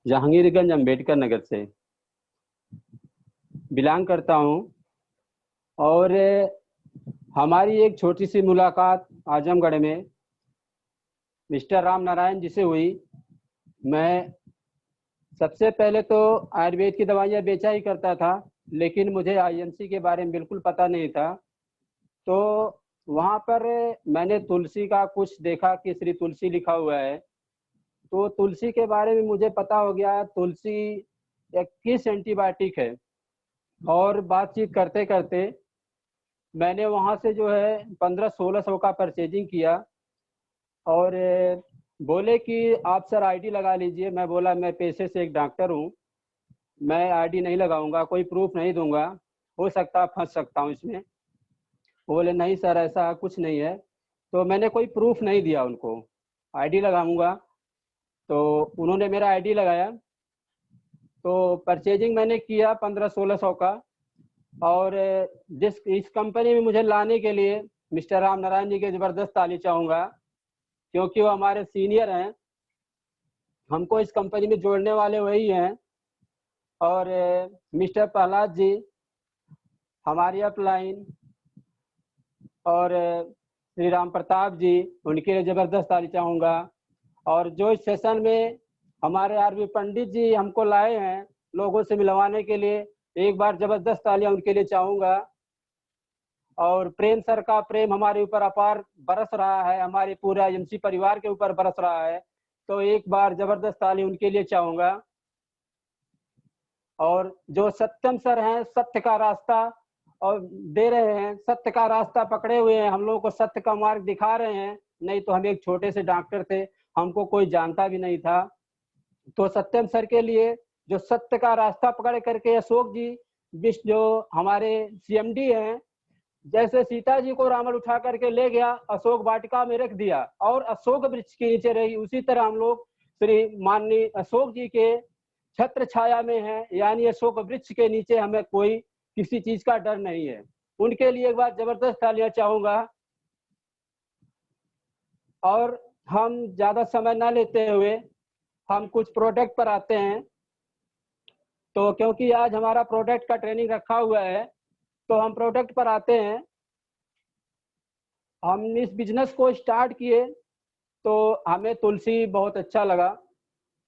जहांगीरगंज अंबेडकर नगर से बिलोंग करता हूँ। और हमारी एक छोटी सी मुलाकात आजमगढ़ में मिस्टर राम नारायण जी से हुई। मैं सबसे पहले तो आयुर्वेद की दवाइयाँ बेचा ही करता था, लेकिन मुझे आईएमसी के बारे में बिल्कुल पता नहीं था। तो वहाँ पर मैंने तुलसी का कुछ देखा कि श्री तुलसी लिखा हुआ है, तो तुलसी के बारे में मुझे पता हो गया तुलसी एक किस एंटीबायोटिक है। और बातचीत करते करते मैंने वहाँ से जो है 1500-1600 का परचेजिंग किया। और बोले कि आप सर आईडी लगा लीजिए। मैं बोला मैं पेशे से एक डॉक्टर हूँ, मैं आईडी नहीं लगाऊंगा, कोई प्रूफ नहीं दूंगा, हो सकता है फंस सकता हूँ इसमें। बोले नहीं सर ऐसा कुछ नहीं है। तो मैंने कोई प्रूफ नहीं दिया उनको, आईडी लगाऊंगा। तो उन्होंने मेरा आईडी लगाया, तो परचेजिंग मैंने किया 1500-1600 का। और जिस इस कंपनी में मुझे लाने के लिए मिस्टर राम नारायण जी की जबरदस्त ताली चाहूँगा, क्योंकि वो हमारे सीनियर हैं, हमको इस कंपनी में जोड़ने वाले वही हैं। और मिस्टर प्रहलाद जी, हमारी अपलाइन, और श्री राम प्रताप जी, उनके लिए जबरदस्त ताली चाहूँगा। और जो इस सेशन में हमारे आरवी पंडित जी हमको लाए हैं लोगों से मिलवाने के लिए, एक बार जबरदस्त तालियां उनके लिए चाहूँगा। और प्रेम सर का प्रेम हमारे ऊपर अपार बरस रहा है, हमारे पूरे एजेंसी परिवार के ऊपर बरस रहा है, तो एक बार जबरदस्त ताली उनके लिए चाहूँगा। और जो सत्यम सर हैं, सत्य का रास्ता और दे रहे हैं, सत्य का रास्ता पकड़े हुए हैं, हम लोगों को सत्य का मार्ग दिखा रहे हैं। नहीं तो हम एक छोटे से डॉक्टर थे, हमको कोई जानता भी नहीं था। तो सत्यम सर के लिए जो सत्य का रास्ता पकड़ करके अशोक जी जो हमारे सीएमडी हैं, जैसे सीता जी को रावण उठा करके ले गया, अशोक वाटिका में रख दिया और अशोक वृक्ष के नीचे रही, उसी तरह हम लोग श्री माननीय अशोक जी के छत्र छाया में है, यानी अशोक वृक्ष के नीचे हमें कोई किसी चीज का डर नहीं है। उनके लिए एक बार जबरदस्त तालियां चाहूंगा। और हम ज्यादा समय ना लेते हुए हम कुछ प्रोडक्ट पर आते हैं। तो क्योंकि आज हमारा प्रोडक्ट का ट्रेनिंग रखा हुआ है, तो हम प्रोडक्ट पर आते हैं। हम इस बिजनेस को स्टार्ट किए तो हमें तुलसी बहुत अच्छा लगा,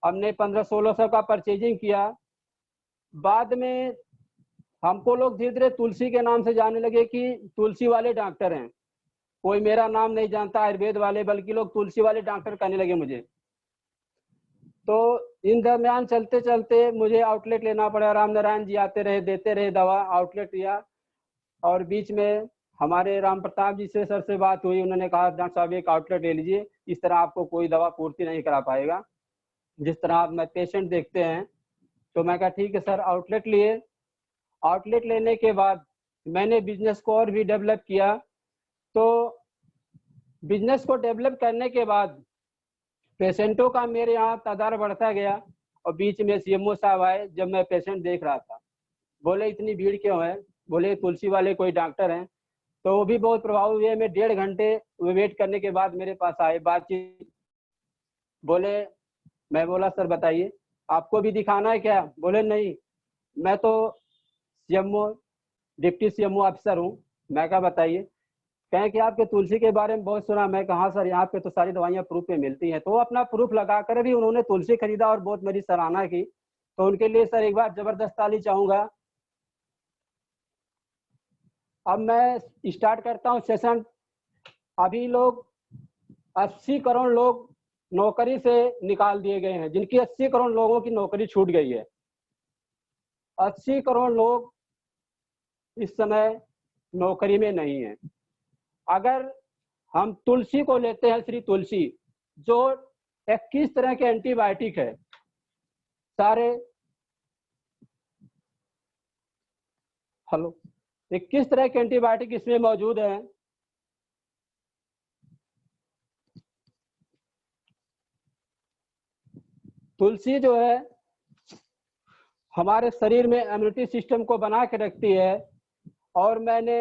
हमने 1500-1600 का परचेजिंग किया। बाद में हमको लोग धीरे धीरे तुलसी के नाम से जानने लगे कि तुलसी वाले डॉक्टर हैं। कोई मेरा नाम नहीं जानता आयुर्वेद वाले, बल्कि लोग तुलसी वाले डॉक्टर कहने लगे मुझे। तो इन दरमियान चलते चलते मुझे आउटलेट लेना पड़ा। राम नारायण जी आते रहे, देते रहे दवा, आउटलेट लिया। और बीच में हमारे राम प्रताप जी से सर से बात हुई, उन्होंने कहा डॉक्टर साहब एक आउटलेट ले लीजिए, इस तरह आपको कोई दवा पूर्ति नहीं करा पाएगा, जिस तरह आप मैं पेशेंट देखते हैं। तो मैं कहा ठीक है सर, आउटलेट लिए। आउटलेट लेने के बाद मैंने बिजनेस को और भी डेवलप किया। तो बिजनेस को डेवलप करने के बाद पेशेंटों का मेरे यहाँ तादाद बढ़ता गया। और बीच में सीएमओ साहब आए, जब मैं पेशेंट देख रहा था, बोले इतनी भीड़ क्यों है, बोले तुलसी वाले कोई डॉक्टर हैं। तो वो भी बहुत प्रभावित हुए। मैं 1.5 घंटे वेट करने के बाद मेरे पास आए, बातचीत, बोले, मैं बोला सर बताइए आपको भी दिखाना है क्या। बोले नहीं, मैं तो सीएमओ डिप्टी सीएमओ अफसर हूँ। मैं कहा बताइए। कहें कि आपके तुलसी के बारे में बहुत सुना। मैं कहा सर यहाँ पे तो सारी दवाइयाँ प्रूफ पे मिलती हैं। तो अपना प्रूफ लगा कर भी उन्होंने तुलसी खरीदा और बहुत मेरी सराहना की। तो उनके लिए सर एक बार जबरदस्त ताली चाहूंगा। अब मैं स्टार्ट करता हूँ सेशन। अभी लोग 80 करोड़ लोग नौकरी से निकाल दिए गए हैं, जिनकी 80 करोड़ लोगों की नौकरी छूट गई है। 80 करोड़ लोग इस समय नौकरी में नहीं है। अगर हम तुलसी को लेते हैं, श्री तुलसी जो 21 तरह के एंटीबायोटिक है, सारे 21 तरह के एंटीबायोटिक इसमें मौजूद हैं। तुलसी जो है हमारे शरीर में इम्यूनिटी सिस्टम को बना के रखती है। और मैंने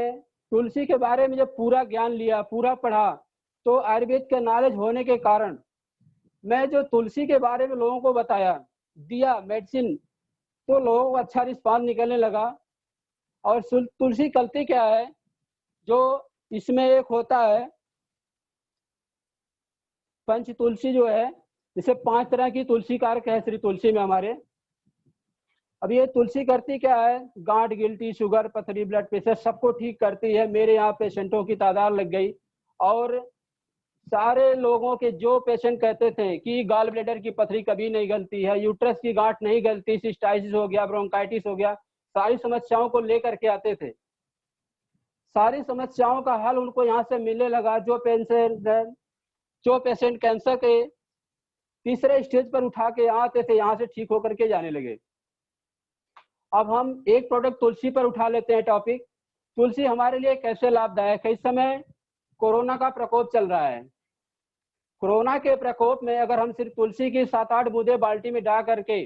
तुलसी के बारे में जब पूरा ज्ञान लिया, पूरा पढ़ा, तो आयुर्वेद का नॉलेज होने के कारण मैं जो तुलसी के बारे में लोगों को बताया, दिया मेडिसिन तो लोगों को अच्छा रिस्पांस निकलने लगा। और तुलसी करती क्या है, जो इसमें एक होता है पंच तुलसी जो है, इसे 5 तरह की तुलसी कारक है श्री तुलसी में हमारे। अब ये तुलसी करती क्या है, गांठ, गिल्टी, शुगर, पथरी, ब्लड प्रेशर सबको ठीक करती है। मेरे यहाँ पेशेंटों की तादाद लग गई और सारे लोगों के जो पेशेंट कहते थे कि गॉल ब्लैडर की पथरी कभी नहीं गलती है, यूट्रस की गांठ नहीं गलती, सिस्टाइटिस हो गया, ब्रोंकाइटिस हो गया, सारी समस्याओं को लेकर के आते थे। सारी समस्याओं का हल उनको यहाँ से मिलने लगा। जो पेशेंट कैंसर के तीसरे स्टेज पर उठा के आते थे, यहाँ से ठीक होकर के जाने लगे। अब हम एक प्रोडक्ट तुलसी पर उठा लेते हैं टॉपिक। तुलसी हमारे लिए कैसे लाभदायक है। इस समय कोरोना का प्रकोप चल रहा है। कोरोना के प्रकोप में अगर हम सिर्फ तुलसी की 7-8 बूंदे बाल्टी में डाल करके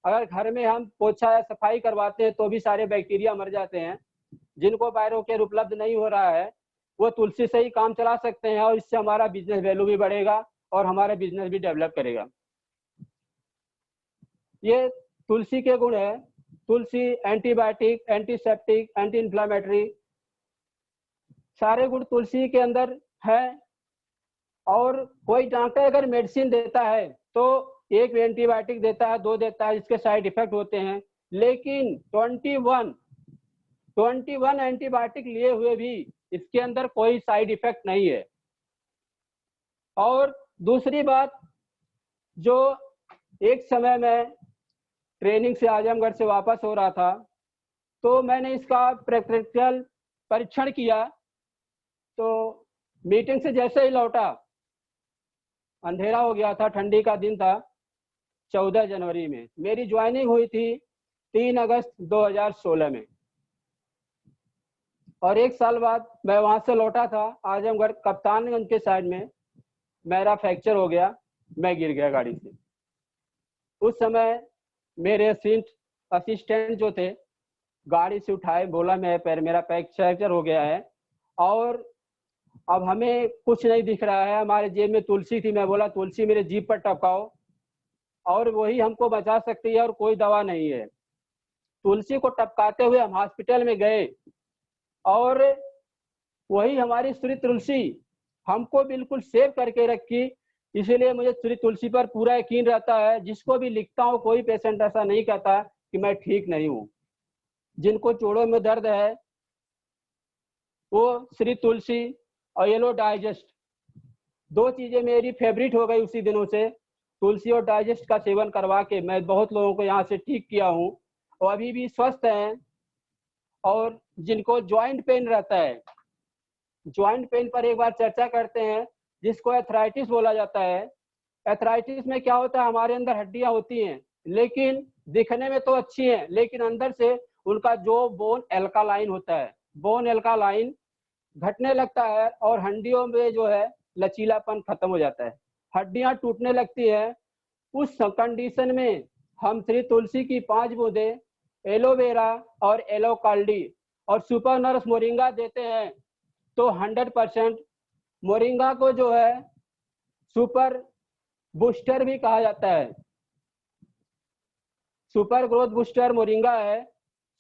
अगर घर में हम पोछा या सफाई करवाते हैं तो भी सारे बैक्टीरिया मर जाते हैं। जिनको बायोकेयर उपलब्ध नहीं हो रहा है वो तुलसी से ही काम चला सकते हैं और इससे हमारा बिजनेस वैल्यू भी बढ़ेगा और हमारा बिजनेस भी डेवलप करेगा। ये तुलसी के गुण है। तुलसी एंटीबायोटिक, एंटीसेप्टिक, एंटी इन्फ्लामेटरी, सारे गुण तुलसी के अंदर है। और कोई डॉक्टर अगर मेडिसिन देता है तो एक एंटीबायोटिक देता है, 2 देता है, जिसके साइड इफेक्ट होते हैं। लेकिन 21 एंटीबायोटिक लिए हुए भी इसके अंदर कोई साइड इफेक्ट नहीं है। और दूसरी बात, जो एक समय में ट्रेनिंग से आजमगढ़ से वापस हो रहा था तो मैंने इसका प्रैक्टिकल परीक्षण किया। तो मीटिंग से जैसे ही लौटा, अंधेरा हो गया था, ठंडी का दिन था, 14 जनवरी में मेरी ज्वाइनिंग हुई थी 3 अगस्त 2016 में। और 1 साल बाद मैं वहां से लौटा था आजमगढ़ कप्तानगंज के साइड में, मेरा फ्रैक्चर हो गया, मैं गिर गया गाड़ी से। उस समय मेरे असिस्टेंट जो थे गाड़ी से उठाए, बोला मेरा फ्रैक्चर हो गया है और अब हमें कुछ नहीं दिख रहा है, हमारे जेब में तुलसी थी। मैं बोला तुलसी मेरे जीभ पर टपकाओ और वही हमको बचा सकती है और कोई दवा नहीं है। तुलसी को टपकाते हुए हम हॉस्पिटल में गए और वही हमारी श्री तुलसी हमको बिल्कुल सेव करके रखी। इसीलिए मुझे श्री तुलसी पर पूरा यकीन रहता है। जिसको भी लिखता हूँ कोई पेशेंट ऐसा नहीं कहता कि मैं ठीक नहीं हूँ। जिनको जोड़ों में दर्द है वो श्री तुलसी और येलो डाइजेस्ट, 2 चीजें मेरी फेवरेट हो गई उसी दिनों से। तुलसी और डाइजेस्ट का सेवन करवा के मैं बहुत लोगों को यहाँ से ठीक किया हूँ और अभी भी स्वस्थ हैं। और जिनको ज्वाइंट पेन रहता है, ज्वाइंट पेन पर एक बार चर्चा करते हैं, जिसको एथराइटिस बोला जाता है। एथराइटिस में क्या होता है, हमारे अंदर हड्डियां होती हैं लेकिन दिखने में तो अच्छी हैं, लेकिन अंदर से उनका जो बोन एल्कालाइन होता है, बोन एल्कालाइन घटने लगता है और हड्डियों में जो है लचीलापन खत्म हो जाता है, हड्डियां टूटने लगती है। उस कंडीशन में हम श्री तुलसी की 5 बूंदे एलोवेरा और एलोकाल्डी और सुपर नर्स मोरिंगा देते हैं तो 100% मोरिंगा को जो है सुपर बूस्टर भी कहा जाता है। सुपर ग्रोथ बूस्टर मोरिंगा है,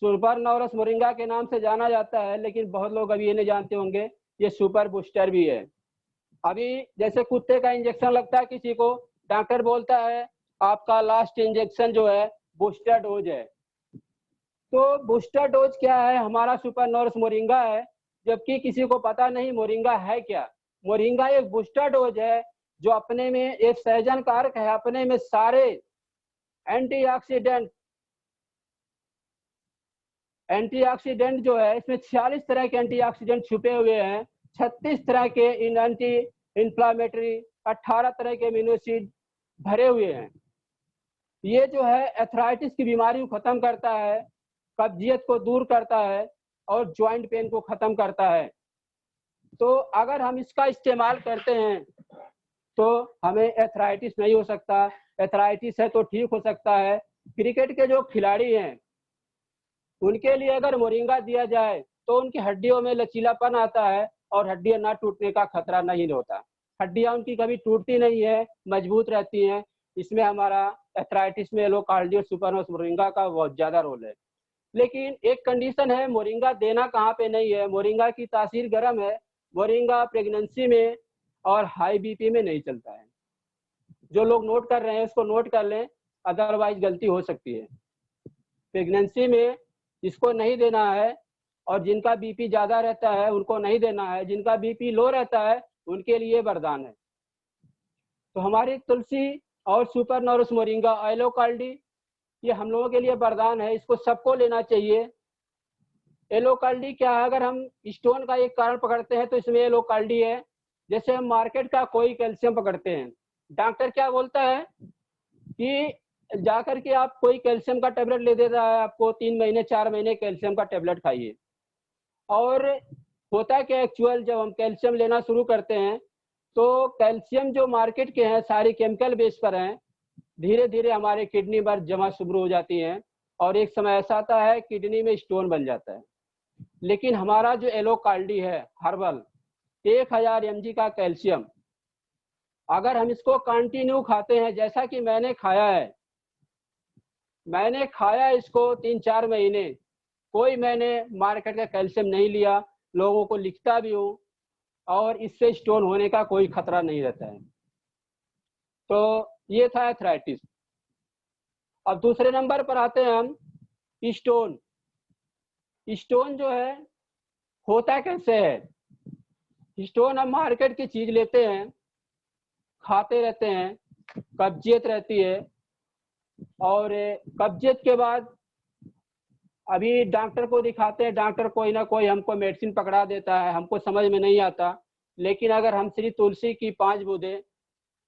सुपर नॉरस मोरिंगा के नाम से जाना जाता है, लेकिन बहुत लोग अभी ये नहीं जानते होंगे ये सुपर बूस्टर भी है। अभी जैसे कुत्ते का इंजेक्शन लगता है किसी को, डॉक्टर बोलता है आपका लास्ट इंजेक्शन जो है बूस्टर डोज है। तो बूस्टर डोज क्या है, हमारा सुपर नॉरस मोरिंगा है, जबकि किसी को पता नहीं मोरिंगा है क्या। मोरिंगा एक बूस्टर डोज है जो अपने में एक सहजन कारक है, अपने में सारे एंटीऑक्सीडेंट जो है, इसमें 46 तरह के एंटीऑक्सीडेंट छुपे हुए हैं, 36 तरह के एंटी इंफ्लामेटरी, 18 तरह के अमीनो एसिड भरे हुए हैं। ये जो है एथराइटिस की बीमारी को खत्म करता है, कब्जियत को दूर करता है और ज्वाइंट पेन को खत्म करता है। तो अगर हम इसका इस्तेमाल करते हैं तो हमें एथराइटिस नहीं हो सकता। एथराइटिस है तो ठीक हो सकता है। क्रिकेट के जो खिलाड़ी हैं उनके लिए अगर मोरिंगा दिया जाए तो उनकी हड्डियों में लचीलापन आता है और हड्डियां ना टूटने का खतरा नहीं होता। हड्डियां उनकी कभी टूटती नहीं है, मजबूत रहती हैं। इसमें हमारा एथराइटिस में येलो कार्डी और सुपरनोस मोरिंगा का बहुत ज़्यादा रोल है। लेकिन एक कंडीशन है, मोरिंगा देना कहाँ पे नहीं है, मोरिंगा की तासीर गर्म है, मोरिंगा प्रेगनेंसी में और हाई बीपी में नहीं चलता है। जो लोग नोट कर रहे हैं उसको नोट कर लें, अदरवाइज गलती हो सकती है। प्रेगनेंसी में इसको नहीं देना है, और जिनका बीपी ज़्यादा रहता है उनको नहीं देना है, जिनका बीपी लो रहता है उनके लिए वरदान है। तो हमारी तुलसी और सुपरनोरस मोरिंगा येलो कार्डी ये हम लोगों के लिए वरदान है, इसको सबको लेना चाहिए। येलो कार्डी क्या है, अगर हम स्टोन का एक कारण पकड़ते हैं तो इसमें येलो कार्डी है। जैसे हम मार्केट का कोई कैल्शियम पकड़ते हैं, डॉक्टर क्या बोलता है कि जाकर के आप कोई कैल्शियम का टेबलेट ले देता है आपको, 3 महीने 4 महीने कैल्शियम का टेबलेट खाइए। और होता क्या एक्चुअल, जब हम कैल्शियम लेना शुरू करते हैं तो कैल्शियम जो मार्केट के हैं सारी केमिकल बेस पर हैं, धीरे धीरे हमारे किडनी पर जमा शुरू हो जाती हैं, और एक समय ऐसा आता है किडनी में स्टोन बन जाता है। लेकिन हमारा जो येलो कार्डी है हर्बल 1000 mg का कैल्शियम, अगर हम इसको कंटिन्यू खाते हैं, जैसा कि मैंने खाया इसको 3-4 महीने, कोई मैंने मार्केट का कैल्शियम नहीं लिया, लोगों को लिखता भी हूँ, और इससे स्टोन होने का कोई खतरा नहीं रहता है। तो ये था एथराइटिस। अब दूसरे नंबर पर आते हैं हम, स्टोन। स्टोन जो है होता कैसे है, स्टोन हम मार्केट की चीज लेते हैं, खाते रहते हैं, कब्जियत रहती है, और कब्जियत के बाद अभी डॉक्टर को दिखाते हैं, डॉक्टर कोई ना कोई हमको मेडिसिन पकड़ा देता है, हमको समझ में नहीं आता। लेकिन अगर हम श्री तुलसी की 5 बूंदें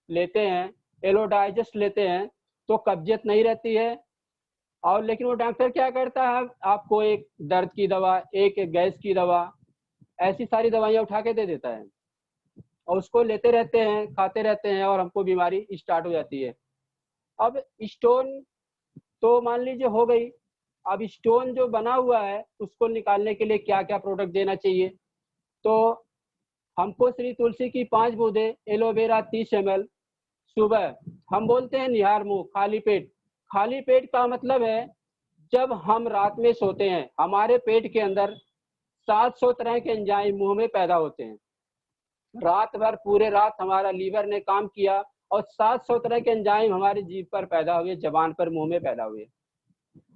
लेते हैं, येलो डाइजेस्ट लेते हैं, तो कब्जियत नहीं रहती है। और लेकिन वो डॉक्टर क्या करता है, आपको एक दर्द की दवा, एक गैस की दवा, ऐसी सारी दवाइयाँ उठा के दे देता है, और उसको लेते रहते हैं, खाते रहते हैं, और हमको बीमारी स्टार्ट हो जाती है। अब स्टोन तो मान लीजिए हो गई, अब स्टोन जो बना हुआ है उसको निकालने के लिए क्या क्या प्रोडक्ट देना चाहिए। तो हमको श्री तुलसी की 5 बूंदें, एलोवेरा 30 ml सुबह, हम बोलते हैं निहार मुंह, खाली पेट। खाली पेट का मतलब है जब हम रात में सोते हैं, हमारे पेट के अंदर 700 तरह के एंजाइम मुंह में पैदा होते हैं। रात भर पूरे रात हमारा लीवर ने काम किया, और 700 तरह के एंजाइम हमारी जीभ पर पैदा हुए, जबान पर, मुंह में पैदा हुए।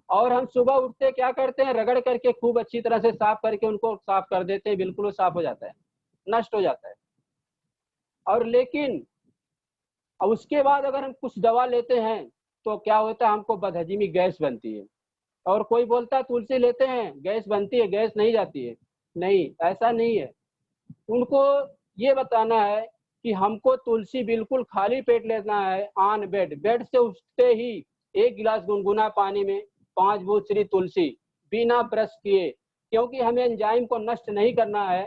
और हम सुबह उठते क्या करते हैं, रगड़ करके खूब अच्छी तरह से साफ करके उनको साफ कर देते हैं, बिल्कुल वो साफ हो जाता है, नष्ट हो जाता है। और लेकिन अब उसके बाद अगर हम कुछ दवा लेते हैं तो क्या होता है, हमको बदहजमी गैस बनती है। और कोई बोलता है तुलसी लेते हैं गैस बनती है, गैस नहीं जाती है। नहीं, ऐसा नहीं है। उनको ये बताना है कि हमको तुलसी बिल्कुल खाली पेट लेना है, ऑन बेड, बेड से उठते ही 1 गिलास गुनगुना पानी में 5 बूंद श्री तुलसी, बिना ब्रश किए, क्योंकि हमें एंजाइम को नष्ट नहीं करना है।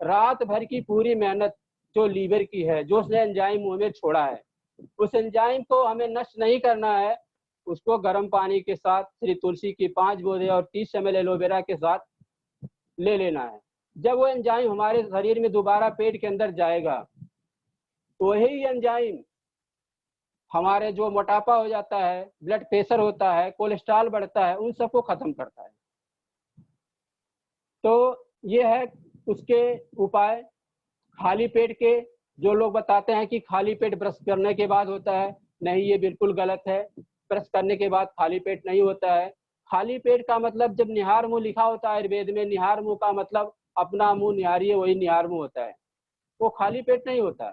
रात भर की पूरी मेहनत जो लीवर की है, जो उसने एंजाइम मुंह में छोड़ा है, उस एंजाइम को हमें नष्ट नहीं करना है। उसको गर्म पानी के साथ श्री तुलसी की 5 बूंदें और 30 ml एलोवेरा के साथ ले लेना है। जब वो एंजाइम हमारे शरीर में दोबारा पेट के अंदर जाएगा, तो वही एंजाइम हमारे जो मोटापा हो जाता है, ब्लड प्रेशर होता है, कोलेस्ट्रॉल बढ़ता है, उन सबको खत्म करता है। तो ये है उसके उपाय। खाली पेट के, जो लोग बताते हैं कि खाली पेट ब्रश करने के बाद होता है, नहीं, ये बिल्कुल गलत है। ब्रश करने के बाद खाली पेट नहीं होता है। खाली पेट का मतलब, जब निहार मुंह लिखा होता है आयुर्वेद में, निहार मुंह का मतलब अपना मुंह निहारिए, वही निहार मुंह होता है, वो खाली पेट नहीं होता।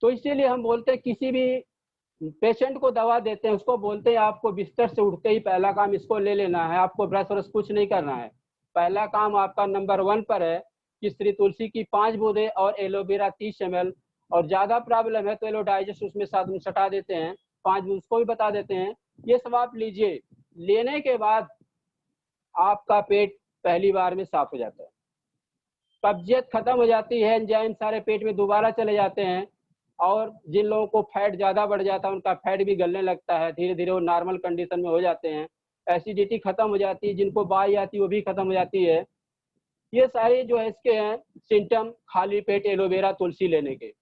तो इसीलिए हम बोलते हैं, किसी भी पेशेंट को दवा देते हैं उसको बोलते हैं आपको बिस्तर से उठते ही पहला काम इसको ले लेना है, आपको ब्रश व्रश कुछ नहीं करना है। पहला काम आपका नंबर 1 पर है कि श्री तुलसी की 5 बूंदें और एलोवेरा 30 ml, और ज्यादा प्रॉब्लम है तो एलो डाइजेस्ट उसमें साथ में सटा देते हैं, 5 बूंद उसको भी बता देते हैं। ये सब आप लीजिए, लेने के बाद आपका पेट पहली बार में साफ हो जाता है, कब्जियत खत्म हो जाती है, एंजाइम सारे पेट में दोबारा चले जाते हैं। और जिन लोगों को फैट ज़्यादा बढ़ जाता है उनका फैट भी गलने लगता है, धीरे धीरे वो नॉर्मल कंडीशन में हो जाते हैं। एसिडिटी खत्म हो जाती है, जिनको बाई आती है वो भी खत्म हो जाती है। ये सारे जो है इसके हैं सिम्टम खाली पेट एलोवेरा तुलसी लेने के।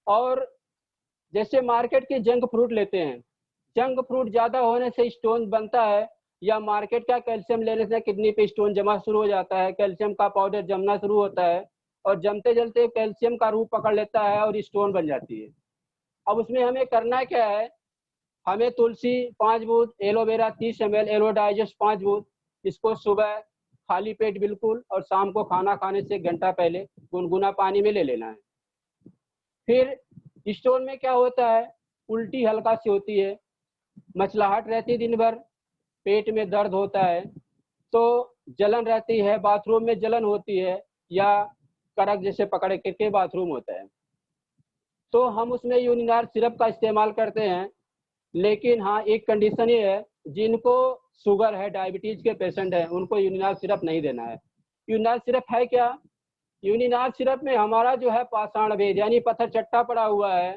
और जैसे मार्केट के जंक फ्रूट लेते हैं, जंक फ्रूट ज़्यादा होने से स्टोन बनता है, या मार्केट का कैल्शियम लेने से किडनी पे स्टोन जमा शुरू हो जाता है, कैल्शियम का पाउडर जमना शुरू होता है और जमते जमते कैल्शियम का रूप पकड़ लेता है और स्टोन बन जाती है। अब उसमें हमें करना क्या है, हमें तुलसी 5 बूंद, एलोवेरा 30 ml, एलो डाइजेस्ट 5 बूंद, इसको सुबह खाली पेट बिल्कुल और शाम को खाना खाने से 1 घंटा पहले गुनगुना पानी में ले लेना है। फिर स्टोन में क्या होता है, उल्टी हल्का सी होती है, मचलाहट रहती है दिन भर, पेट में दर्द होता है, तो जलन रहती है, बाथरूम में जलन होती है, या करक जैसे पकड़ के बाथरूम होता है, तो हम उसमें यूनिनार सिरप का इस्तेमाल करते हैं। लेकिन हाँ, एक कंडीशन ये है, जिनको शुगर है, डायबिटीज के पेशेंट हैं, उनको यूनिनार सिरप नहीं देना है। यूनिनार सिरप है क्या, यूनिनार सिरप में हमारा जो है पाषाण भेद यानी पत्थर चट्टा पड़ा हुआ है,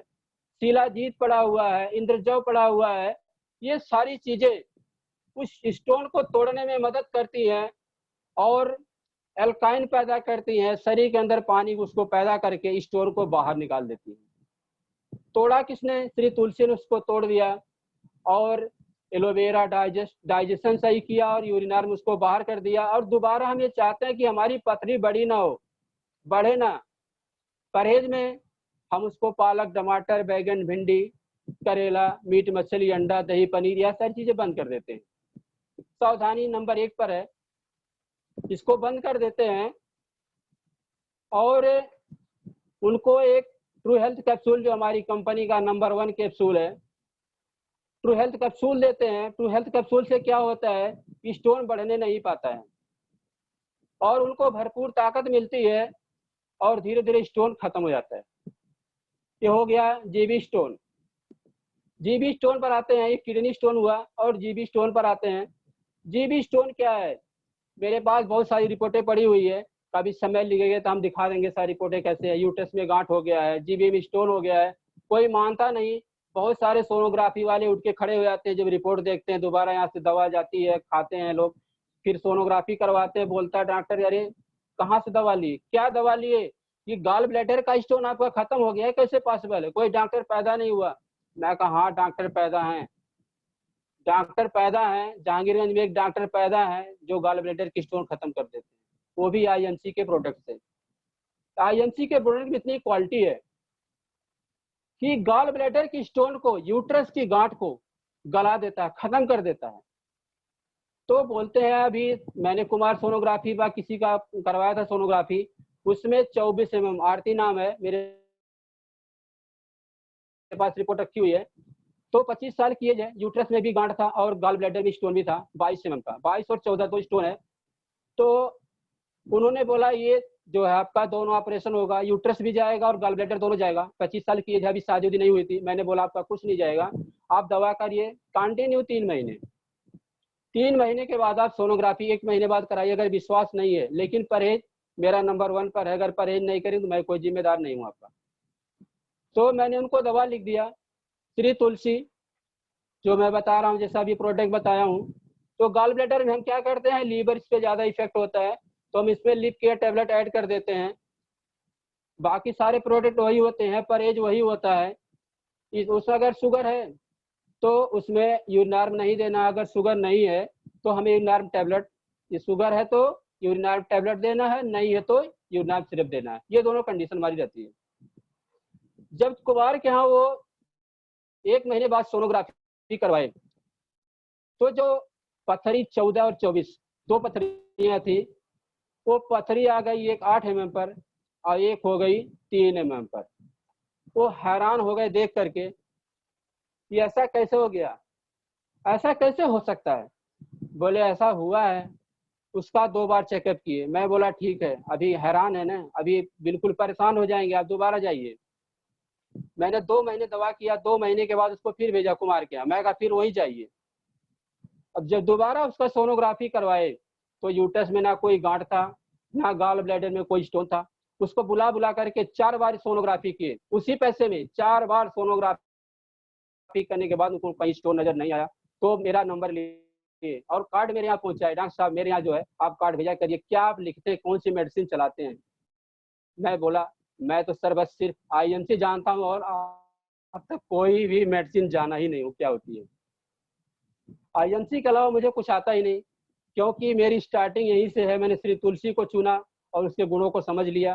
शिलाजीत पड़ा हुआ है, इंद्रजव पड़ा हुआ है, ये सारी चीजें उस स्टोन को तोड़ने में मदद करती हैं और एल्काइन पैदा करती हैं, शरीर के अंदर पानी उसको पैदा करके स्टोन को बाहर निकाल देती हैं। तोड़ा किसने, श्री तुलसी ने उसको तोड़ दिया और एलोवेरा डाइजेशन सही किया और यूरिनार में उसको बाहर कर दिया। और दोबारा हम ये चाहते हैं कि हमारी पथरी बड़ी ना हो, बढ़े ना, परहेज में हम उसको पालक, टमाटर, बैगन, भिंडी, करेला, मीट, मछली, अंडा, दही, पनीर, यह सारी चीजें बंद कर देते हैं। सावधानी नंबर 1 पर है, इसको बंद कर देते हैं और उनको एक ट्रू हेल्थ कैप्सूल, जो हमारी कंपनी का नंबर 1 कैप्सूल है, ट्रू हेल्थ कैप्सूल देते हैं। ट्रू हेल्थ कैप्सूल से क्या होता है, स्टोन बढ़ने नहीं पाता है और उनको भरपूर ताकत मिलती है और धीरे धीरे स्टोन खत्म हो जाता है। ये हो गया जीबी स्टोन। जीबी स्टोन पर आते हैं, ये किडनी स्टोन हुआ और जीबी स्टोन पर आते हैं। जीबी स्टोन क्या है, मेरे पास बहुत सारी रिपोर्टें पड़ी हुई है, कभी समय लगेगा तो हम दिखा देंगे सारी रिपोर्टें कैसे है। यूट्रस में गांठ हो गया है, जीबी में स्टोन हो गया है, कोई मानता नहीं, बहुत सारे सोनोग्राफी वाले उठ के खड़े हो जाते हैं, जब रिपोर्ट देखते हैं, दोबारा यहाँ से दवा जाती है, खाते हैं लोग, फिर सोनोग्राफी करवाते हैं, बोलता है डॉक्टर अरे कहाँ से दवा ली, क्या दवा लिए, ये गाल ब्लैडर का स्टोन आपका खत्म हो गया है, कैसे पॉसिबल है, कोई डॉक्टर पैदा नहीं हुआ। मैं कहा हाँ डॉक्टर पैदा हैं, डॉक्टर पैदा हैं, जहांगीरगंज में एक डॉक्टर पैदा है जो गाल ब्लैडर की स्टोन खत्म कर देते हैं, वो भी आईएनसी के प्रोडक्ट से। आईएनसी के प्रोडक्ट में इतनी क्वालिटी है कि गाल ब्लैडर की स्टोन को, यूट्रस की गांठ को गला देता है, खत्म कर देता है। तो बोलते हैं, अभी मैंने कुमार सोनोग्राफी बा किसी का करवाया था सोनोग्राफी, उसमें 24 mm, आरती नाम है, मेरे पास रिपोर्ट रखी हुई है, तो 25 साल की एज है, यूट्रस में भी गांठ था और गाल ब्लैडर में स्टोन भी था 22 mm का, 22 और 14 तो स्टोन है। तो उन्होंने बोला ये जो है आपका दोनों ऑपरेशन होगा, यूट्रस भी जाएगा और गाल ब्लैडर दोनों जाएगा। 25 साल की एज है, अभी शादी नहीं हुई थी। मैंने बोला आपका कुछ नहीं जाएगा, आप दवा करिए कंटिन्यू 3 महीने। 3 महीने के बाद आप सोनोग्राफी 1 महीने बाद कराइए, अगर विश्वास नहीं है, लेकिन परहेज मेरा नंबर 1 पर है, अगर परहेज नहीं करें तो मैं कोई जिम्मेदार नहीं हूँ आपका। तो मैंने उनको दवा लिख दिया, श्री तुलसी, जो मैं बता रहा हूँ, जैसा अभी प्रोडक्ट बताया हूँ। तो गाल ब्लैडर में हम क्या करते हैं, लीवर इस पे ज्यादा इफेक्ट होता है, तो हम इसमें लिप केयर टैबलेट ऐड कर देते हैं। बाकी सारे प्रोडक्ट वही होते हैं, परहेज वही होता है। उसमें अगर शुगर है तो उसमें यूरिनार्म नहीं देना, अगर शुगर नहीं है तो हमें यूरिनार्म टैबलेट, ये शुगर है तो यूरिनार्म टैबलेट देना है, नहीं है तो यूरिनार्म सिरप देना है, ये दोनों कंडीशन हमारी रहती है। जब कुमार के यहाँ वो 1 महीने बाद सोनोग्राफी करवाए, तो जो पथरी 14 और 24 2 पथरियां थी, वो पथरी आ गई एक 8 mm पर और एक हो गई 3 mm पर। वो हैरान हो गए देख करके कि ऐसा कैसे हो गया, ऐसा कैसे हो सकता है। बोले ऐसा हुआ है, उसका 2 बार चेकअप किए। मैं बोला ठीक है, अभी हैरान है ना, अभी बिल्कुल परेशान हो जाएंगे, आप दोबारा जाइए। मैंने 2 महीने दवा किया, 2 महीने के बाद उसको फिर भेजा कुमार के यहाँ, मैं कहा फिर वहीं जाइए। अब जब दोबारा उसका सोनोग्राफी करवाए तो यूट्रस में ना कोई गांठ था, ना गाल ब्लैडर में कोई स्टोन था। उसको बुला बुला करके 4 बार सोनोग्राफी किए, उसी पैसे में 4 बार सोनोग्राफी करने के बाद उनको कहीं स्टोन नजर नहीं आया। तो मेरा नंबर लिए और कार्ड मेरे यहाँ पहुंचाए, डॉक्टर साहब मेरे यहाँ जो है आप कार्ड भेजा करिए, क्या आप लिखते हैं, कौन सी मेडिसिन चलाते हैं। मैं बोला मैं तो सर बस सिर्फ आईएनसी जानता हूँ और अब तक कोई भी मेडिसिन जाना ही नहीं हो क्या होती है। आईएमसी के अलावा मुझे कुछ आता ही नहीं, क्योंकि मेरी स्टार्टिंग यहीं से है। मैंने श्री तुलसी को चुना और उसके गुणों को समझ लिया,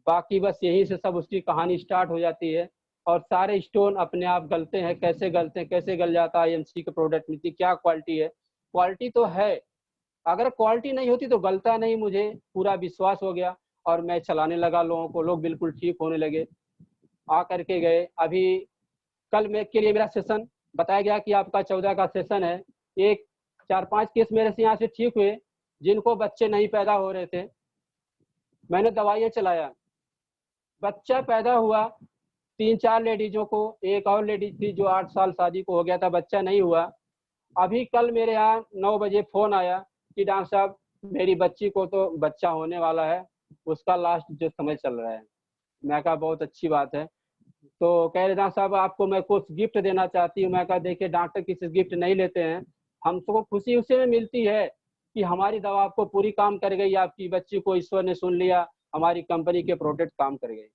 बाकी बस यहीं से सब उसकी कहानी स्टार्ट हो जाती है। और सारे स्टोन अपने आप गलते हैं, कैसे गलते हैं, कैसे गल जाता है आईएमसी के प्रोडक्ट में, क्या क्वालिटी है। क्वालिटी तो है, अगर क्वालिटी नहीं होती तो गलता नहीं, मुझे पूरा विश्वास हो गया और मैं चलाने लगा लोगों को, लोग बिल्कुल ठीक होने लगे, आ करके गए। अभी कल में के लिए मेरा सेशन बताया गया कि आपका 14 का सेशन है। एक 4-5 केस मेरे से यहाँ से ठीक हुए जिनको बच्चे नहीं पैदा हो रहे थे, मैंने दवाइयाँ चलाया, बच्चा पैदा हुआ। 3-4 लेडीजों को, एक और लेडीज थी जो 8 साल शादी को हो गया था, बच्चा नहीं हुआ। अभी कल मेरे यहाँ 9 बजे फोन आया कि डॉक्टर साहब मेरी बच्ची को तो बच्चा होने वाला है, उसका लास्ट जो समय चल रहा है। मैं कहा बहुत अच्छी बात है। तो कह रहे डॉक्टर साहब आपको मैं कुछ गिफ्ट देना चाहती हूँ। मैं कहा देखिए डॉक्टर किसी गिफ्ट नहीं लेते हैं, हमको खुशी उसी में मिलती है कि हमारी दवा आपको पूरी काम कर गई, आपकी बच्ची को ईश्वर ने सुन लिया, हमारी कंपनी के प्रोडक्ट काम कर गए।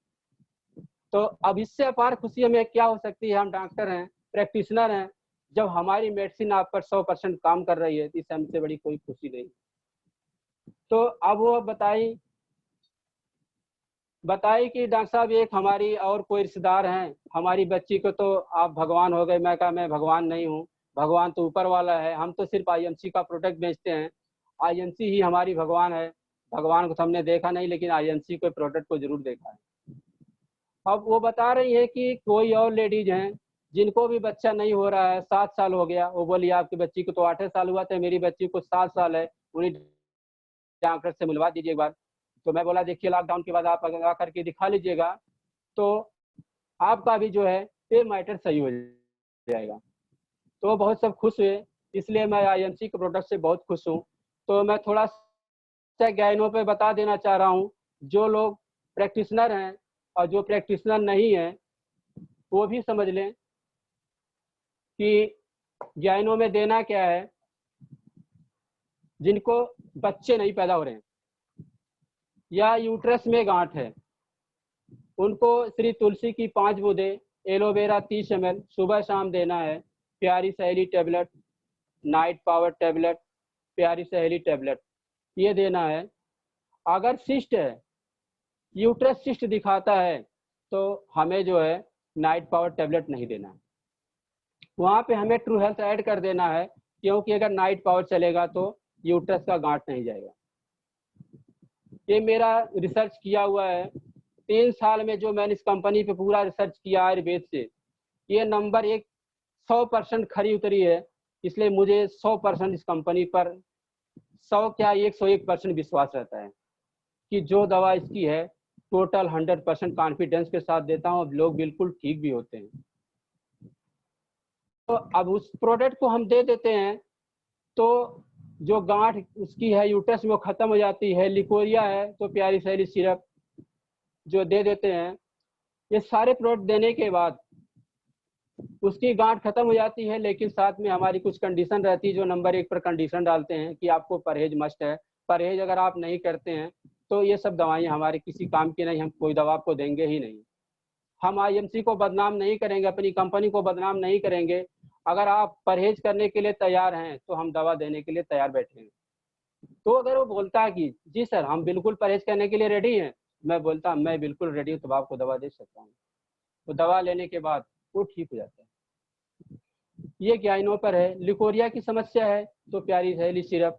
तो अब इससे अपार खुशी हमें क्या हो सकती है। हम डॉक्टर हैं, प्रैक्टिशनर हैं, जब हमारी मेडिसिन आप पर 100% काम कर रही है तो इससे हमसे बड़ी कोई खुशी नहीं। तो अब वो बताई कि डॉक्टर साहब एक हमारी और कोई रिश्तेदार हैं, हमारी बच्ची को तो आप भगवान हो गए। मैं कहा मैं भगवान नहीं हूँ, भगवान तो ऊपर वाला है, हम तो सिर्फ आईएमसी का प्रोडक्ट बेचते हैं, आईएमसी ही हमारी भगवान है। भगवान को तो हमने देखा नहीं, लेकिन आईएमसी के प्रोडक्ट को जरूर देखा है। अब वो बता रही है कि कोई और लेडीज हैं जिनको भी बच्चा नहीं हो रहा है, 7 साल हो गया। वो बोली आपकी बच्ची को तो 8 साल हुआ था, मेरी बच्ची को 7 साल है, उन्हीं डॉक्टर से मिलवा दीजिए एक बार। तो मैं बोला देखिए लॉकडाउन के बाद आप अगर आ करके दिखा लीजिएगा तो आपका भी जो है ये मैटर सही हो जाएगा। तो बहुत सब खुश हुए, इसलिए मैं आईएमसी के प्रोडक्ट से बहुत खुश हूँ। तो मैं थोड़ा सा गाइनों पे बता देना चाह रहा हूँ, जो लोग प्रैक्टिशनर हैं और जो प्रैक्टिशनर नहीं है वो भी समझ लें कि गाइनों में देना क्या है। जिनको बच्चे नहीं पैदा हो रहे हैं या यूट्रस में गांठ है, उनको श्री तुलसी की 5 बूंदे, एलोवेरा 30 ml सुबह शाम देना है। प्यारी सहेली टैबलेट, नाइट पावर टैबलेट, प्यारी सहेली टैबलेट, ये देना है। अगर सिस्ट है, यूट्रस सिस्ट दिखाता है तो हमें जो है नाइट पावर टैबलेट नहीं देना है, वहाँ पे हमें ट्रू हेल्थ ऐड कर देना है, क्योंकि अगर नाइट पावर चलेगा तो यूट्रस का गांठ नहीं जाएगा। ये मेरा रिसर्च किया हुआ है, 3 साल में जो मैंने इस कंपनी पे पूरा रिसर्च किया आयुर्वेद से, ये नंबर 1 100% खरी उतरी है। इसलिए मुझे 100% इस कंपनी पर 100 क्या 101% विश्वास रहता है कि जो दवा इसकी है टोटल 100% कॉन्फिडेंस के साथ देता हूँ, अब लोग बिल्कुल ठीक भी होते हैं। तो अब उस प्रोडक्ट को हम दे देते हैं तो जो गांठ उसकी है यूट्रस में वो खत्म हो जाती है। लिकोरिया है तो प्यारी सहेली सिरप जो दे देते हैं, ये सारे प्रोडक्ट देने के बाद उसकी गांठ खत्म हो जाती है। लेकिन साथ में हमारी कुछ कंडीशन रहती है, जो नंबर 1 पर कंडीशन डालते हैं कि आपको परहेज मस्ट है। परहेज अगर आप नहीं करते हैं तो ये सब दवाइयाँ हमारे किसी काम की नहीं, हम कोई दवा आपको देंगे ही नहीं। हम आईएमसी को बदनाम नहीं करेंगे, अपनी कंपनी को बदनाम नहीं करेंगे। अगर आप परहेज करने के लिए तैयार हैं तो हम दवा देने के लिए तैयार बैठे हैं। तो अगर वो बोलता है कि जी सर हम बिल्कुल परहेज करने के लिए रेडी हैं, मैं बोलता मैं बिल्कुल रेडी हूँ, तो आपको दवा दे सकता हूँ। तो दवा लेने के बाद वो ठीक हो जाता है। ये गाइनों पर है। लिकोरिया की समस्या है तो प्यारी सहेली सिरप,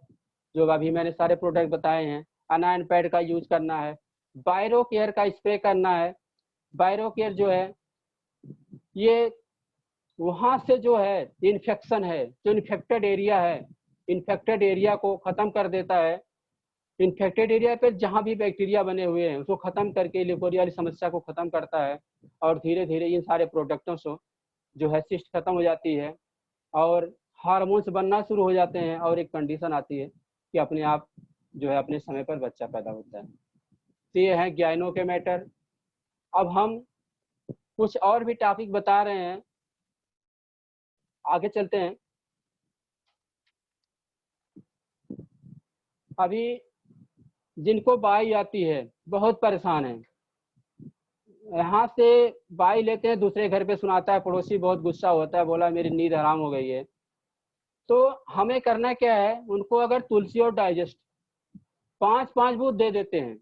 जो अभी मैंने सारे प्रोडक्ट बताए हैं। अनायन पैड का यूज करना है, बायरो केयर का स्प्रे करना है। बायरो केयर जो है ये वहां से जो है इन्फेक्शन है, जो इन्फेक्टेड एरिया है, इन्फेक्टेड एरिया को खत्म कर देता है। इन्फेक्टेड एरिया पे जहाँ भी बैक्टीरिया बने हुए हैं उसको खत्म करके लिकोरिया वाली समस्या को खत्म करता है। और धीरे धीरे इन सारे प्रोडक्टों से जो है सिस्ट खत्म हो जाती है और हार्मोन्स बनना शुरू हो जाते हैं और एक कंडीशन आती है कि अपने आप जो है अपने समय पर बच्चा पैदा होता है। तो ये है गाइनो के मैटर। अब हम कुछ और भी टॉपिक बता रहे हैं, आगे चलते हैं। अभी जिनको बाई आती है बहुत परेशान है, यहाँ से बाई लेते हैं, दूसरे घर पे सुनाता है, पड़ोसी बहुत गुस्सा होता है, बोला मेरी नींद हराम हो गई है। तो हमें करना क्या है, उनको अगर तुलसी और डाइजेस्ट 5-5 बूंद दे देते हैं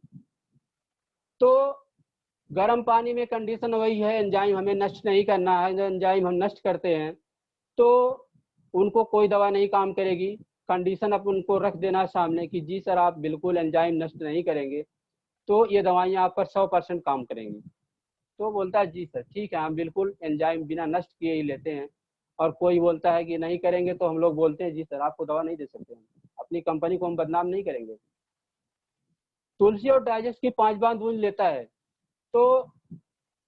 तो गर्म पानी में कंडीशन वही है, एंजाइम हमें नष्ट नहीं करना है, जो एंजाइम हम नष्ट करते हैं तो उनको कोई दवा नहीं काम करेगी। कंडीशन अब उनको रख देना सामने कि जी सर आप बिल्कुल एंजाइम नष्ट नहीं करेंगे तो ये दवाइयाँ आप पर 100% काम करेंगी। तो बोलता है जी सर ठीक है, हम बिल्कुल एंजाइम बिना नष्ट किए ही लेते हैं। और कोई बोलता है कि नहीं करेंगे तो हम लोग बोलते हैं जी सर आपको दवा नहीं दे सकते, हम अपनी कंपनी को हम बदनाम नहीं करेंगे। तुलसी और डाइजेस्ट की 5 बूंद लेता है तो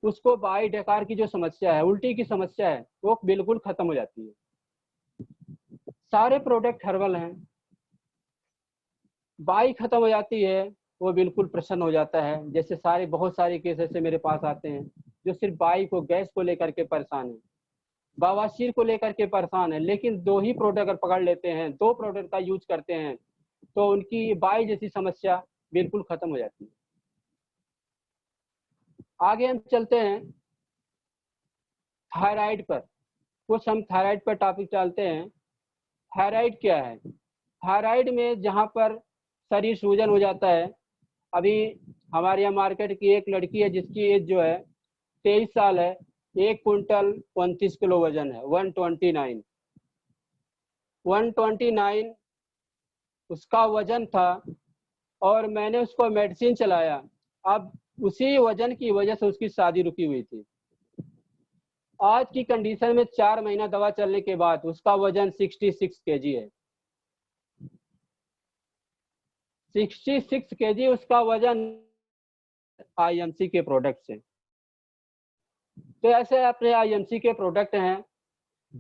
उसको बाई डकार की जो समस्या है, उल्टी की समस्या है, वो बिल्कुल खत्म हो जाती है। सारे प्रोडक्ट हर्बल हैं, बाई खत्म हो जाती है, वो बिल्कुल प्रसन्न हो जाता है। जैसे सारे बहुत सारे केस ऐसे मेरे पास आते हैं जो सिर्फ बाई को गैस को लेकर के परेशान है, बवासीर को लेकर के परेशान है, लेकिन 2 ही प्रोडक्ट अगर पकड़ लेते हैं, 2 प्रोडक्ट का यूज करते हैं तो उनकी बाई जैसी समस्या बिल्कुल खत्म हो जाती है। आगे हम चलते हैं थायराइड पर, कुछ हम थायराइड पर टॉपिक डालते हैं। थायराइड क्या है? थायराइड में जहाँ पर शरीर सूजन हो जाता है, अभी हमारे यहाँ मार्केट की एक लड़की है जिसकी एज जो है 23 साल है, 1 कुंटल 29 किलो वजन है, 129 उसका वजन था और मैंने उसको मेडिसिन चलाया। अब उसी वजन की वजह से उसकी शादी रुकी हुई थी। आज की कंडीशन में 4 महीना दवा चलने के बाद उसका वजन 66 केजी है। 66 केजी उसका वजन आईएमसी के प्रोडक्ट से। तो ऐसे अपने आईएमसी के प्रोडक्ट हैं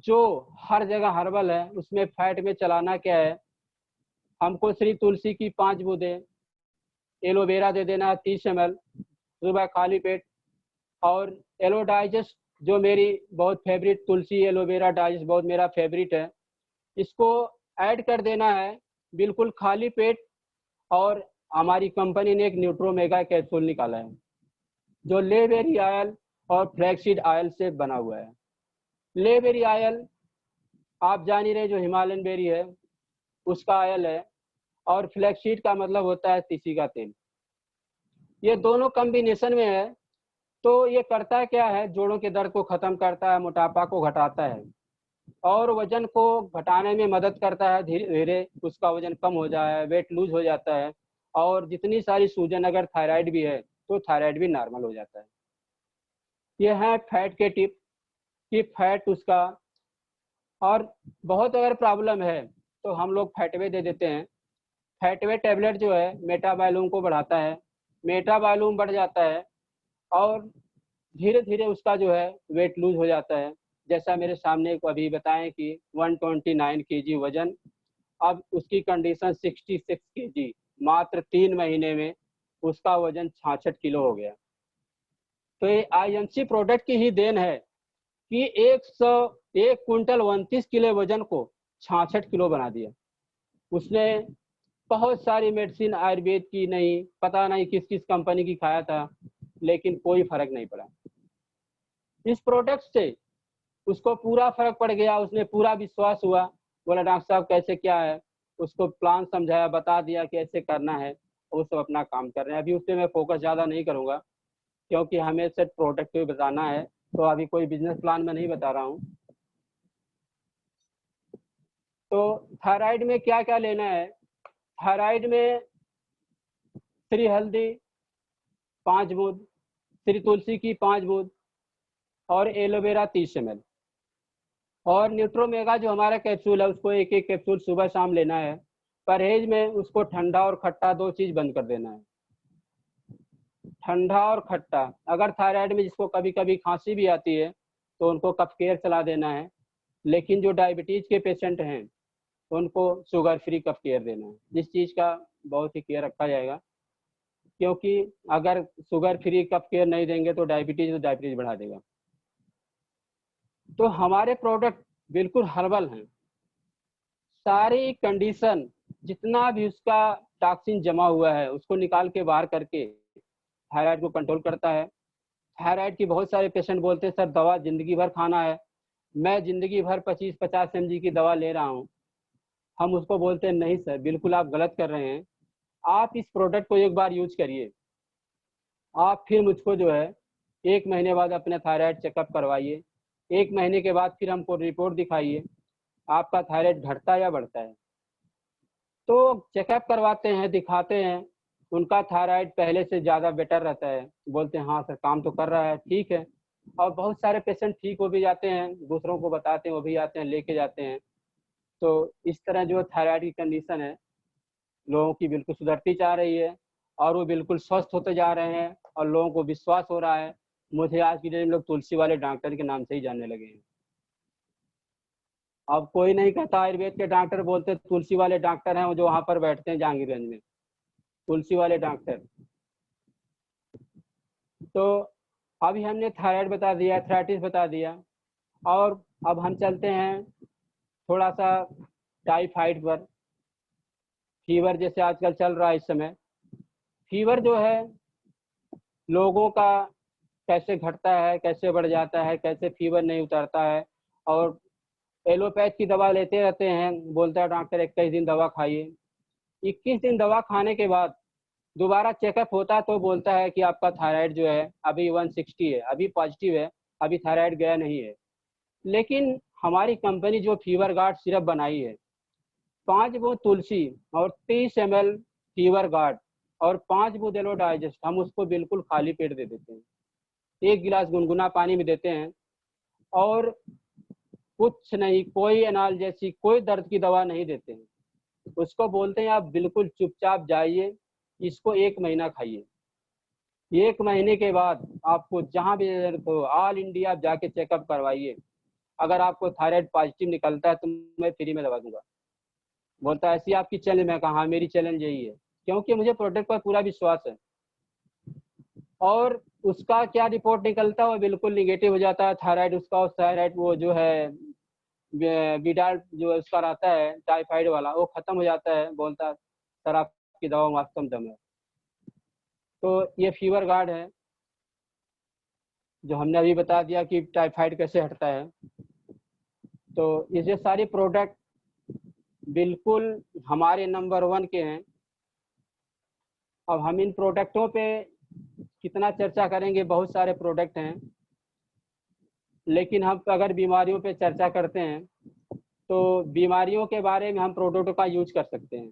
जो हर जगह हर्बल है। उसमें फैट में चलाना क्या है, हमको श्री तुलसी की 5 बूंदें, एलोवेरा दे देना है 30 ml सुबह खाली पेट, और एलो डाइजेस्ट जो मेरी बहुत फेवरेट, तुलसी एलोवेरा डाइजेस्ट बहुत मेरा फेवरेट है, इसको ऐड कर देना है बिल्कुल खाली पेट। और हमारी कंपनी ने एक न्यूट्रोमेगा कैप्सूल निकाला है जो लेबेरी ऑयल और फ्लैक्सीड ऑयल से बना हुआ है। लेबेरी ऑयल आप जान ही रहे जो हिमालयन बेरी है उसका ऑयल है, और फ्लैक्सीड का मतलब होता है तीसी का तेल। ये दोनों कॉम्बिनेशन में है तो ये करता क्या है, जोड़ों के दर्द को खत्म करता है, मोटापा को घटाता है और वजन को घटाने में मदद करता है। धीरे धीरे उसका वजन कम हो जाए, वेट लूज हो जाता है, और जितनी सारी सूजन अगर थायराइड भी है तो थायराइड भी नॉर्मल हो जाता है। ये है फैट के टिप कि फैट उसका, और बहुत अगर प्रॉब्लम है तो हम लोग फैटवे दे देते हैं। फैटवे टेबलेट जो है मेटाबॉलिज्म को बढ़ाता है, मेटाबॉलिज्म बढ़ जाता है और धीरे धीरे उसका जो है वेट लूज हो जाता है। जैसा मेरे सामने को अभी बताएं कि 129 केजी वजन, अब उसकी कंडीशन 66 केजी, मात्र 3 महीने में उसका वजन 66 किलो हो गया। तो ये आईएमसी प्रोडक्ट की ही देन है कि 1 कुंटल 29 किलो वजन को 66 किलो बना दिया उसने। बहुत सारी मेडिसिन आयुर्वेद की, नहीं पता नहीं किस किस कंपनी की खाया था, लेकिन कोई फर्क नहीं पड़ा। इस प्रोडक्ट से उसको पूरा फर्क पड़ गया, उसने पूरा विश्वास हुआ, बोला डॉक्टर साहब कैसे क्या है, उसको प्लान समझाया, बता दिया कि ऐसे करना है, वो सब अपना काम कर रहे हैं। अभी उस पर मैं फोकस ज़्यादा नहीं करूँगा क्योंकि हमें सिर्फ प्रोडक्ट पे बताना है, तो अभी कोई बिजनेस प्लान मैं नहीं बता रहा हूँ। तो थायराइड में क्या क्या लेना है, थायराइड में श्री हल्दी 5 बूंद, श्री तुलसी की 5 बूंद और एलोवेरा 30 ml, और न्यूट्रोमेगा जो हमारा कैप्सूल है उसको 1-1 कैप्सूल सुबह शाम लेना है। परहेज में उसको ठंडा और खट्टा 2 चीज बंद कर देना है, ठंडा और खट्टा। अगर थायराइड में जिसको कभी कभी खांसी भी आती है तो उनको कफ केयर चला देना है, लेकिन जो डायबिटीज के पेशेंट हैं उनको शुगर फ्री कफ केयर देना है। जिस चीज का बहुत ही केयर रखा जाएगा, क्योंकि अगर शुगर फ्री कफ केयर नहीं देंगे तो डायबिटीज बढ़ा देगा। तो हमारे प्रोडक्ट बिल्कुल हर्बल हैं, सारी कंडीशन जितना भी उसका टॉक्सिन जमा हुआ है उसको निकाल के बाहर करके थायराइड को कंट्रोल करता है। थायराइड की बहुत सारे पेशेंट बोलते हैं सर दवा ज़िंदगी भर खाना है, मैं ज़िंदगी भर 25-50 mg की दवा ले रहा हूँ। हम उसको बोलते हैं नहीं सर, बिल्कुल आप गलत कर रहे हैं। आप इस प्रोडक्ट को एक बार यूज करिए, आप फिर मुझको जो है 1 महीने बाद अपना थायराइड चेकअप करवाइए। 1 महीने के बाद फिर हमको रिपोर्ट दिखाइए, आपका थायराइड घटता है या बढ़ता है। तो चेकअप करवाते हैं, दिखाते हैं, उनका थायराइड पहले से ज़्यादा बेटर रहता है। बोलते हैं हाँ सर काम तो कर रहा है, ठीक है। और बहुत सारे पेशेंट ठीक हो भी जाते हैं, दूसरों को बताते हैं, वो भी आते हैं, लेके जाते हैं। तो इस तरह जो थायराइड की कंडीशन है, लोगों की बिल्कुल सुधरती जा रही है और वो बिल्कुल स्वस्थ होते जा रहे हैं और लोगों को विश्वास हो रहा है। मुझे आज की डेट में लोग तुलसी वाले डॉक्टर के नाम से ही जानने लगे हैं। अब कोई नहीं कहता आयुर्वेद के डॉक्टर, बोलते तुलसी वाले डॉक्टर हैं वो जो वहाँ पर बैठते हैं जहांगीरगंज में, तुलसी वाले डॉक्टर। तो अभी हमने थायराइड बता दिया, आर्थराइटिस बता दिया, और अब हम चलते हैं थोड़ा सा टाइफाइड पर। फीवर जैसे आजकल चल रहा है इस समय, फीवर जो है लोगों का कैसे घटता है, कैसे बढ़ जाता है, कैसे फीवर नहीं उतरता है। और एलोपैथ की दवा लेते रहते हैं, बोलता है डॉक्टर 21 दिन दवा खाइए। 21 दिन दवा खाने के बाद दोबारा चेकअप होता है तो बोलता है कि आपका थायराइड जो है अभी 160 है, अभी पॉजिटिव है, अभी थायराइड गया नहीं है। लेकिन हमारी कंपनी जो फीवर गार्ड सिरप बनाई है, 5 बूंद तुलसी और 30 ml फीवर गार्ड और 5 बूंद एलो डाइजेस्ट, हम उसको बिल्कुल खाली पेट दे देते हैं। 1 गिलास गुनगुना पानी में देते हैं और कुछ नहीं, कोई एनाल्जेसिक, कोई दर्द की दवा नहीं देते हैं। उसको बोलते हैं आप बिल्कुल चुपचाप जाइए, इसको 1 महीना खाइए। 1 महीने के बाद आपको जहाँ भी दर्द हो, ऑल इंडिया आप जाके चेकअप करवाइए। अगर आपको थायराइड पॉजिटिव निकलता है तो मैं फ्री में दवा दूंगा। बोलता है ऐसी आपकी चैलेंज? मैं कहा हाँ मेरी चैलेंज यही है, क्योंकि मुझे प्रोडक्ट पर पूरा विश्वास है। और उसका क्या रिपोर्ट निकलता है वो बिल्कुल निगेटिव हो जाता है थायराइड उसका। और थायराइड वो जो है बीडाल जो उसका रहता है टाइफाइड वाला, वो खत्म हो जाता है। बोलता है सर आपकी दवा वास्तव में दम है। तो ये फीवर गार्ड है जो हमने अभी बता दिया कि टाइफाइड कैसे हटता है। तो ये सारे प्रोडक्ट बिल्कुल हमारे नंबर 1 के हैं। अब हम इन प्रोडक्टों पे कितना चर्चा करेंगे, बहुत सारे प्रोडक्ट हैं, लेकिन हम अगर बीमारियों पे चर्चा करते हैं तो बीमारियों के बारे में हम प्रोडक्टों का यूज कर सकते हैं।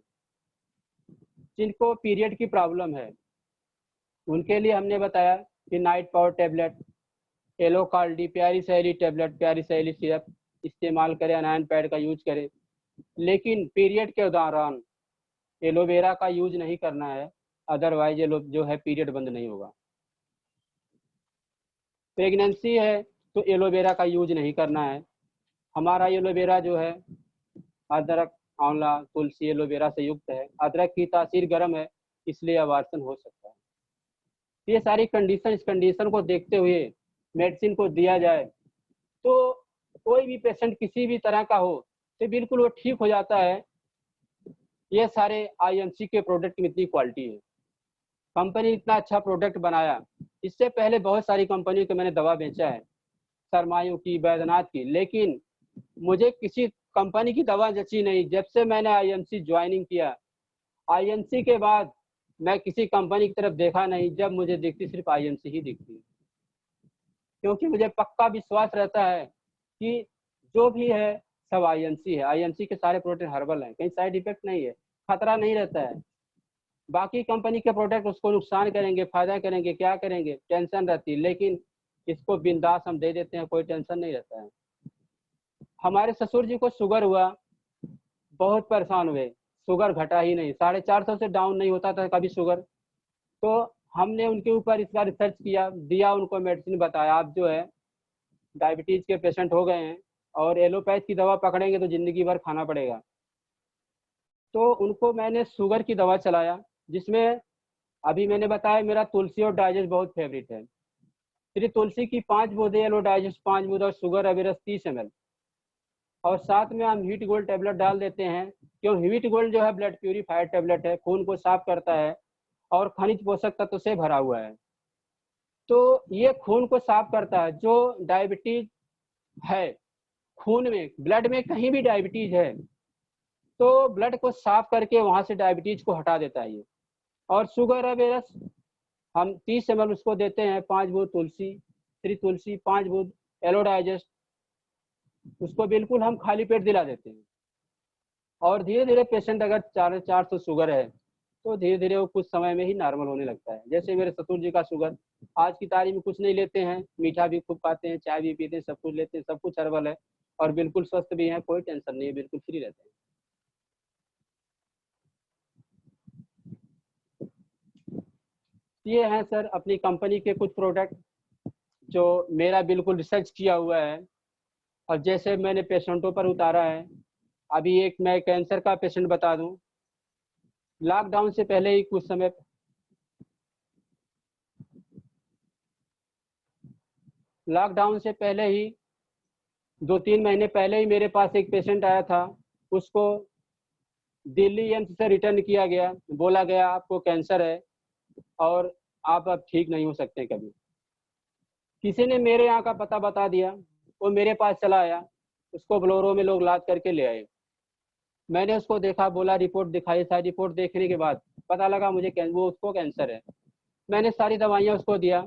जिनको पीरियड की प्रॉब्लम है उनके लिए हमने बताया कि नाइट पावर टेबलेट, एलोकार्डी, प्यारी सहेली टेबलेट, प्यारी सहेली सिरप इस्तेमाल करें, अनायन पैड का यूज करें। लेकिन पीरियड के दौरान एलोवेरा का यूज नहीं करना है, अदरवाइज ये जो है पीरियड बंद नहीं होगा। प्रेगनेंसी है तो एलोवेरा का यूज नहीं करना है। हमारा एलोवेरा जो है अदरक, आंवला, तुलसी, एलोवेरा से युक्त है। अदरक की तासीर गर्म है इसलिए अबार्सन हो सकता है। ये सारी कंडीशन, इस कंडीशन को देखते हुए मेडिसिन को दिया जाए तो कोई भी पेशेंट किसी भी तरह का हो तो बिल्कुल वो ठीक हो जाता है। ये सारे आईएमसी के प्रोडक्ट में इतनी क्वालिटी है, कंपनी इतना अच्छा प्रोडक्ट बनाया। इससे पहले बहुत सारी कंपनी को मैंने दवा बेचा है, सरमायू की, बैद्यनाथ की, लेकिन मुझे किसी कंपनी की दवा जची नहीं। जब से मैंने आईएमसी ज्वाइनिंग किया, आईएमसी के बाद मैं किसी कंपनी की तरफ देखा नहीं, जब मुझे दिखती सिर्फ आईएमसी ही दिखती है। क्योंकि मुझे पक्का विश्वास रहता है कि जो भी है सब आईएमसी है। आईएमसी के सारे प्रोडक्ट हर्बल हैं, कहीं साइड इफेक्ट नहीं है, खतरा नहीं रहता है। बाकी कंपनी के प्रोडक्ट उसको नुकसान करेंगे, फायदा करेंगे, क्या करेंगे, टेंशन रहती है। लेकिन इसको बिंदास हम दे देते हैं, कोई टेंशन नहीं रहता है। हमारे ससुर जी को शुगर हुआ, बहुत परेशान हुए, शुगर घटा ही नहीं, 450 से डाउन नहीं होता था कभी शुगर। तो हमने उनके ऊपर इसका रिसर्च किया, दिया उनको मेडिसिन, बताया आप जो है डायबिटीज के पेशेंट हो गए हैं और एलोपैथ की दवा पकड़ेंगे तो जिंदगी भर खाना पड़ेगा। तो उनको मैंने शुगर की दवा चलाया, जिसमें अभी मैंने बताया मेरा तुलसी और डाइजेस्ट बहुत फेवरेट है। फिर तुलसी की 5 बूंदें, एलो डाइजेस्ट 5 बूंद और शुगर अवेरस 30 ml। और साथ में हम हीट गोल्ड टेबलेट डाल देते हैं, क्यों हीट गोल्ड जो है ब्लड प्यूरीफायर टेबलेट है, खून को साफ करता है और खनिज पोषक तत्व से भरा हुआ है। तो ये खून को साफ करता है। जो डायबिटीज है खून में, ब्लड में कहीं भी डायबिटीज है तो ब्लड को साफ करके वहां से डायबिटीज को हटा देता है ये। और शुगर है बेरस, हम 30 ml उसको देते हैं, 5 बूंद तुलसी, 3 तुलसी, 5 बूंद एलो डाइजेस्ट, उसको बिल्कुल हम खाली पेट दिला देते हैं। और धीरे धीरे पेशेंट अगर 400 शुगर है तो धीरे धीरे वो कुछ समय में ही नॉर्मल होने लगता है। जैसे मेरे ससुर जी का शुगर, आज की तारीख में कुछ नहीं लेते हैं, मीठा भी खूब खाते हैं, चाय भी पीते हैं, सब कुछ लेते हैं, सब कुछ हर्बल है और बिल्कुल स्वस्थ भी हैं, कोई टेंशन नहीं है, बिल्कुल फ्री रहते हैं। ये हैं सर अपनी कंपनी के कुछ प्रोडक्ट जो मेरा बिल्कुल रिसर्च किया हुआ है और जैसे मैंने पेशेंटों पर उतारा है। अभी एक मैं कैंसर का पेशेंट बता दूं, लॉकडाउन से पहले ही कुछ समय, लॉकडाउन से पहले ही 2-3 महीने पहले ही मेरे पास एक पेशेंट आया था। उसको दिल्ली एम्स से रिटर्न किया गया, बोला गया आपको कैंसर है और आप अब ठीक नहीं हो सकते कभी। किसी ने मेरे यहाँ का पता बता दिया, वो मेरे पास चला आया, उसको बोलेरो में लोग लाद करके ले आए। मैंने उसको देखा, बोला रिपोर्ट दिखाई, सारी रिपोर्ट देखने के बाद पता लगा मुझे वो उसको कैंसर है। मैंने सारी दवाइयाँ उसको दिया।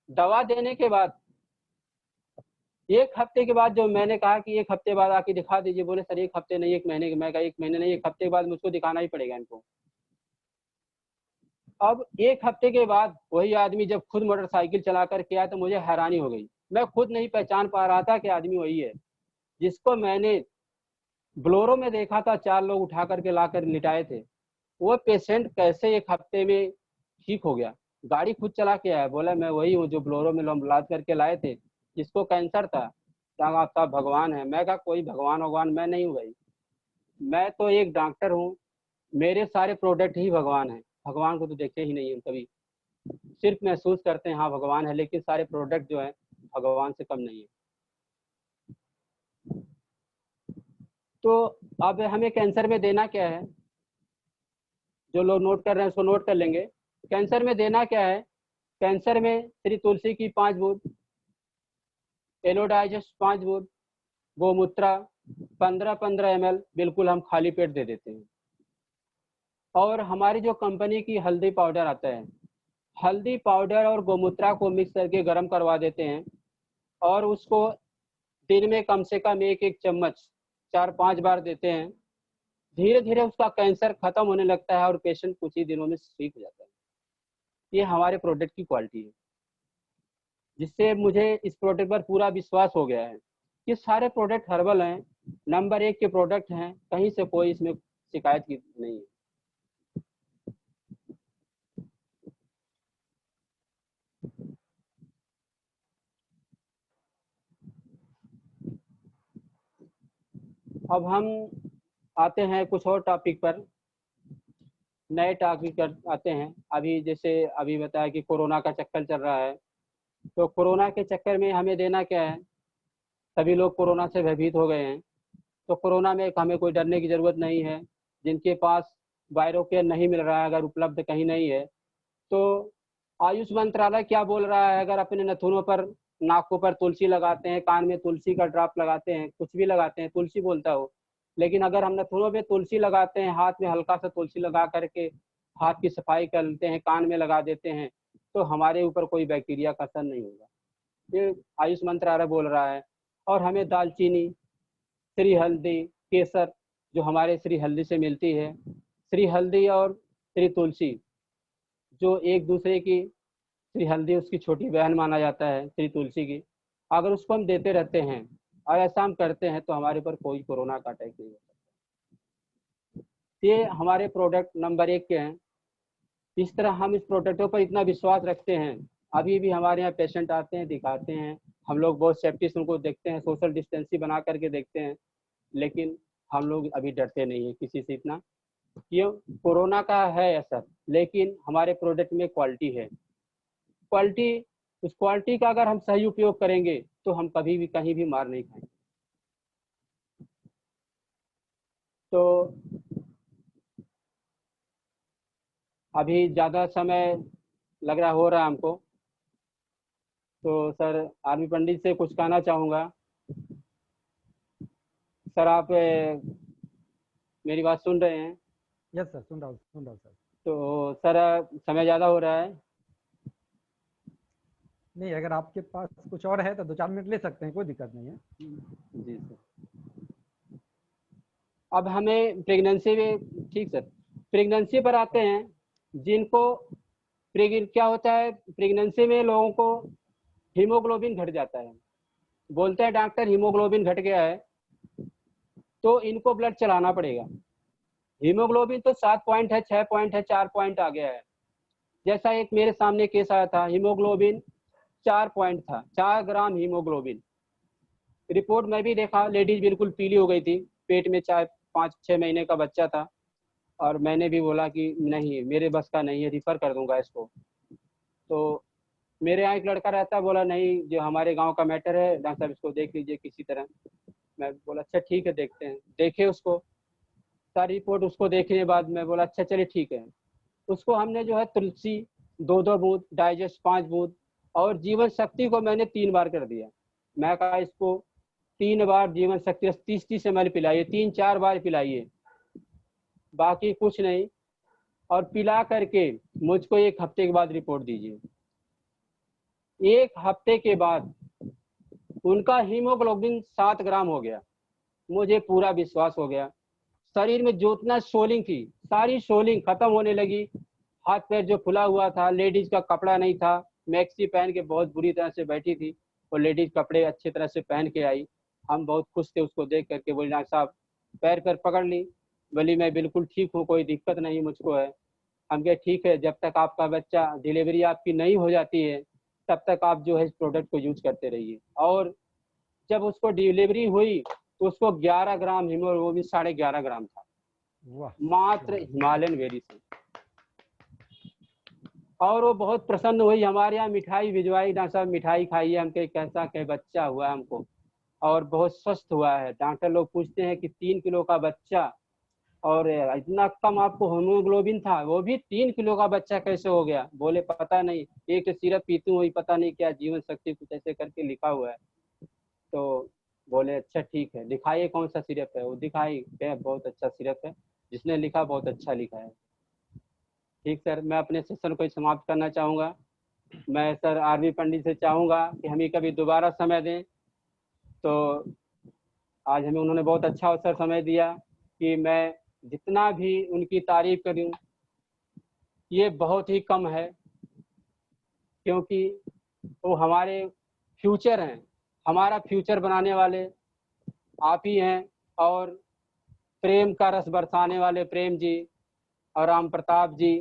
दवा देने के बाद 1 हफ्ते के बाद जो मैंने कहा कि 1 हफ्ते बाद आके दिखा दीजिए, बोले सर 1 हफ्ते नहीं, 1 महीने। मैं कहा 1 महीने नहीं, 1 हफ्ते के बाद मुझको दिखाना ही पड़ेगा इनको। अब 1 हफ्ते के बाद वही आदमी जब खुद मोटरसाइकिल चला कर के आया तो मुझे हैरानी हो गई। मैं खुद नहीं पहचान पा रहा था कि आदमी वही है जिसको मैंने ब्लोरो में देखा था, 4 लोग उठा करके ला कर लिटाए थे। वो पेशेंट कैसे 1 हफ्ते में ठीक हो गया, गाड़ी खुद चला के आया, बोला मैं वही हूँ जो ब्लोरो में लोग लाद करके लाए थे, जिसको कैंसर था। क्या आप साहब भगवान है? मैं कहा कोई भगवान मैं नहीं हूँ भाई, मैं तो एक डॉक्टर हूँ, मेरे सारे प्रोडक्ट ही भगवान है। भगवान को तो देखे ही नहीं हम कभी, सिर्फ महसूस करते हैं हाँ भगवान है, लेकिन सारे प्रोडक्ट जो है भगवान से कम नहीं है। तो अब हमें कैंसर में देना क्या है, जो लोग नोट कर रहे हैं उसको नोट कर लेंगे। कैंसर में देना क्या है, कैंसर में श्री तुलसी की 5 बूंद, एलो डाइजेस्ट 5 बूंद, गोमूत्रा 15-15 ml बिल्कुल हम खाली पेट दे देते हैं। और हमारी जो कंपनी की हल्दी पाउडर आता है, हल्दी पाउडर और गोमूत्रा को मिक्स करके गर्म करवा देते हैं और उसको दिन में कम से कम 1-1 चम्मच 4-5 बार देते हैं। धीरे धीरे उसका कैंसर खत्म होने लगता है और पेशेंट कुछ ही दिनों में ठीक हो जाता है। ये हमारे प्रोडक्ट की क्वालिटी है, जिससे मुझे इस प्रोडक्ट पर पूरा विश्वास हो गया है कि सारे प्रोडक्ट हर्बल हैं, नंबर 1 के प्रोडक्ट हैं, कहीं से कोई इसमें शिकायत की नहीं है। अब हम आते हैं कुछ और टॉपिक पर, नए टॉपिक पर आते हैं। अभी जैसे अभी बताया कि कोरोना का चक्कर चल रहा है, तो कोरोना के चक्कर में हमें देना क्या है, सभी लोग कोरोना से भयभीत हो गए हैं। तो कोरोना में हमें कोई डरने की ज़रूरत नहीं है। जिनके पास वायरो केयर नहीं मिल रहा है, अगर उपलब्ध कहीं नहीं है, तो आयुष मंत्रालय क्या बोल रहा है, अगर अपने नथुनों पर, नाकों पर तुलसी लगाते हैं, कान में तुलसी का ड्रॉप लगाते हैं, कुछ भी लगाते हैं, तुलसी बोलता हो, लेकिन अगर हम नथुनों में तुलसी लगाते हैं, हाथ में हल्का सा तुलसी लगा करके हाथ की सफाई कर लेते हैं, कान में लगा देते हैं, तो हमारे ऊपर कोई बैक्टीरिया का असर नहीं होगा। ये आयुष मंत्रालय बोल रहा है। और हमें दालचीनी, श्री हल्दी, केसर जो हमारे श्री हल्दी से मिलती है, श्री हल्दी और श्री तुलसी जो एक दूसरे की, श्री हल्दी उसकी छोटी बहन माना जाता है श्री तुलसी की, अगर उसको हम देते रहते हैं और ऐसा हम करते हैं तो हमारे ऊपर कोई कोरोना का अटैक नहीं होता। ये हमारे प्रोडक्ट नंबर 1 के हैं। इस तरह हम इस प्रोडक्टों पर इतना विश्वास रखते हैं। अभी भी हमारे यहाँ पेशेंट आते हैं, दिखाते हैं, हम लोग बहुत सेफ्टी से उनको देखते हैं, सोशल डिस्टेंसिंग बना करके देखते हैं, लेकिन हम लोग अभी डरते नहीं है किसी से इतना। क्यों? कोरोना का है असर, लेकिन हमारे प्रोडक्ट में क्वालिटी है। क्वालिटी, उस क्वालिटी का अगर हम सही उपयोग करेंगे तो हम कभी भी कहीं भी मार नहीं खाएंगे। तो अभी ज़्यादा समय लग रहा हो रहा है हमको, तो सर आरवी पंडित से कुछ कहना चाहूँगा। सर आप मेरी बात सुन रहे हैं? यस सर, सुन रहा हूँ सर। तो सर समय ज़्यादा हो रहा है। नहीं, अगर आपके पास कुछ और है तो 2-4 मिनट ले सकते हैं, कोई दिक्कत नहीं है। जी सर। अब हमें प्रेगनेंसी में, ठीक सर, प्रेगनेंसी पर आते हैं। जिनको क्या होता है प्रेगनेंसी में, लोगों को हीमोग्लोबिन घट जाता है। बोलते हैं डॉक्टर हीमोग्लोबिन घट गया है तो इनको ब्लड चलाना पड़ेगा। हीमोग्लोबिन तो 7 पॉइंट है, 6 पॉइंट है, 4 पॉइंट आ गया है। जैसा एक मेरे सामने केस आया था, हीमोग्लोबिन 4 पॉइंट था, 4 ग्राम हीमोग्लोबिन। रिपोर्ट में भी देखा, लेडीज बिल्कुल पीली हो गई थी, पेट में चाहे 5-6 महीने का बच्चा था। और मैंने भी बोला कि नहीं, मेरे बस का नहीं है, रिफ़र कर दूंगा इसको। तो मेरे यहाँ एक लड़का रहता है, बोला नहीं, जो हमारे गांव का मैटर है, डॉक्टर साहब इसको देख लीजिए किसी तरह। मैं बोला अच्छा ठीक है, देखते हैं। देखे उसको, सारी रिपोर्ट उसको देखने के बाद मैं बोला अच्छा चलिए ठीक है। उसको हमने जो है तुलसी 2-2 बूंद, डाइजेस्ट 5 बूंद, और जीवन शक्ति को मैंने 3 बार कर दिया। मैं कहा इसको 3 बार जीवन शक्ति 30-30 ml पिलाइए, 3-4 बार पिलाइए, बाकी कुछ नहीं। और पिला करके मुझको 1 हफ्ते के बाद रिपोर्ट दीजिए। 1 हफ्ते के बाद उनका हीमोग्लोबिन 7 ग्राम हो गया। मुझे पूरा विश्वास हो गया। शरीर में जो इतना सोलिंग थी, सारी सोलिंग खत्म होने लगी। हाथ पैर जो फुला हुआ था, लेडीज का कपड़ा नहीं था, मैक्सी पहन के बहुत बुरी तरह से बैठी थी, और लेडीज कपड़े अच्छी तरह से पहन के आई। हम बहुत खुश थे उसको देख करके। बोली डॉक्टर साहब, पैर पर पकड़ ली, बोली मैं बिल्कुल ठीक हूँ, कोई दिक्कत नहीं मुझको है। हम कहे ठीक है, जब तक आपका बच्चा, डिलीवरी आपकी नहीं हो जाती है, तब तक आप जो है इस प्रोडक्ट को यूज करते रहिए। और जब उसको डिलीवरी हुई तो उसको 11 ग्राम हीमोग्लोबिन 11.5 ग्राम था, मात्र हिमालयन वेरी से। और वो बहुत प्रसन्न हुई, हमारे यहाँ मिठाई भिजवाई, डॉक्टर साहब मिठाई खाइए। हम कहे कैसा क्या बच्चा हुआ हमको, और बहुत स्वस्थ हुआ है। डॉक्टर लोग पूछते हैं कि 3 किलो का बच्चा, और इतना कम आपको हीमोग्लोबिन था, वो भी 3 किलो का बच्चा कैसे हो गया? बोले पता नहीं, एक सिरप पीती हूँ, पता नहीं क्या जीवन शक्ति कुछ ऐसे करके लिखा हुआ है। तो बोले अच्छा ठीक है, दिखाइए कौन सा सिरप है। वो दिखाई, बहुत अच्छा सिरप है, जिसने लिखा बहुत अच्छा लिखा है। ठीक सर, मैं अपने सेशन को समाप्त करना चाहूँगा। मैं सर आरवी पंडित से चाहूँगा कि हमें कभी दोबारा समय दें। तो आज हमें उन्होंने बहुत अच्छा अवसर समय दिया कि मैं जितना भी उनकी तारीफ करूं ये बहुत ही कम है, क्योंकि वो हमारे फ्यूचर हैं, हमारा फ्यूचर बनाने वाले आप ही हैं। और प्रेम का रस बरसाने वाले प्रेम जी, और राम प्रताप जी,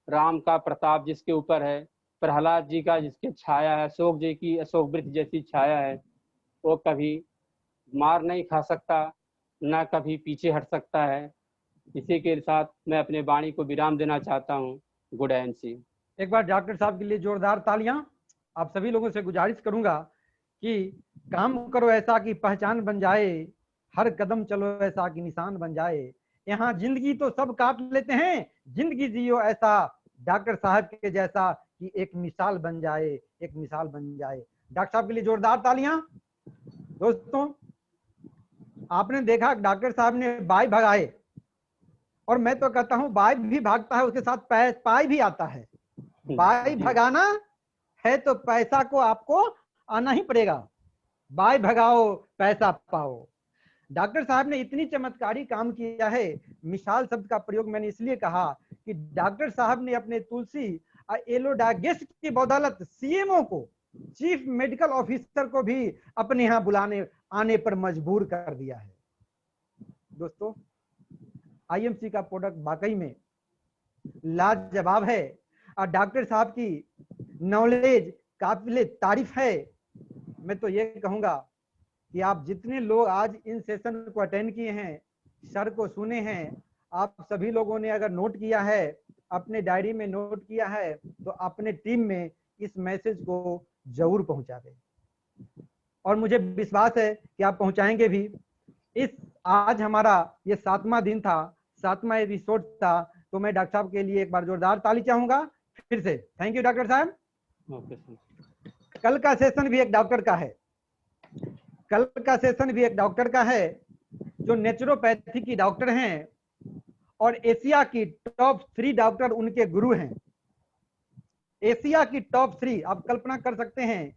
राम का प्रताप जिसके ऊपर है, प्रहलाद जी का जिसके छाया है, अशोक जी की अशोक वृक्ष जैसी छाया है, वो कभी मार नहीं खा सकता, ना कभी पीछे हट सकता है। इसी के साथ मैं अपने वाणी को विराम देना चाहता हूँ। गुड एंड सी। एक बार डॉक्टर साहब के लिए जोरदार तालियां। आप सभी लोगों से गुजारिश करूंगा कि काम करो ऐसा कि पहचान बन जाए, हर कदम चलो ऐसा कि निशान बन जाए। यहाँ जिंदगी तो सब काट लेते हैं, जिंदगी जियो ऐसा डॉक्टर साहब के जैसा कि एक मिसाल बन जाए, एक मिसाल बन जाए। डॉक्टर साहब के लिए जोरदार तालियां। दोस्तों, आपने देखा डॉक्टर साहब ने बाई भगाए, और मैं तो कहता हूं बाई भी भागता है, उसके साथ पाई भी आता है। बाई भगाना है तो पैसा को आपको आना ही पड़ेगा। बाई भगाओ पैसा पाओ। डॉक्टर साहब ने इतनी चमत्कारी काम किया है। मिसाल शब्द का प्रयोग मैंने इसलिए कहा कि डॉक्टर साहब ने अपने तुलसी एलोडागेस की बदौलत सीएमओ को, चीफ मेडिकल ऑफिसर को भी अपने यहाँ बुलाने आने पर मजबूर कर दिया है। दोस्तों, आईएमसी का प्रोडक्ट वाकई में लाजवाब है, और डॉक्टर साहब की नॉलेज काबिल तारीफ है। मैं तो ये कहूंगा कि आप जितने लोग आज इन सेशन को अटेंड किए हैं, सर को सुने हैं, आप सभी लोगों ने अगर नोट किया है, अपने डायरी में नोट किया है, तो अपने टीम में इस मैसेज को जरूर पहुंचा दें। और मुझे विश्वास है कि आप पहुंचाएंगे भी। इस आज हमारा ये 7वां दिन था, 7वां एपिसोड था। तो मैं डॉक्टर साहब के लिए एक बार जोरदार ताली चाहूंगा फिर से। थैंक यू डॉक्टर साहब। कल का सेशन भी एक डॉक्टर का है, कल का सेशन भी एक डॉक्टर का है जो नेचुरोपैथी की डॉक्टर हैं और एशिया की टॉप 3 डॉक्टर उनके गुरु हैं। एशिया की टॉप 3, आप कल्पना कर सकते हैं।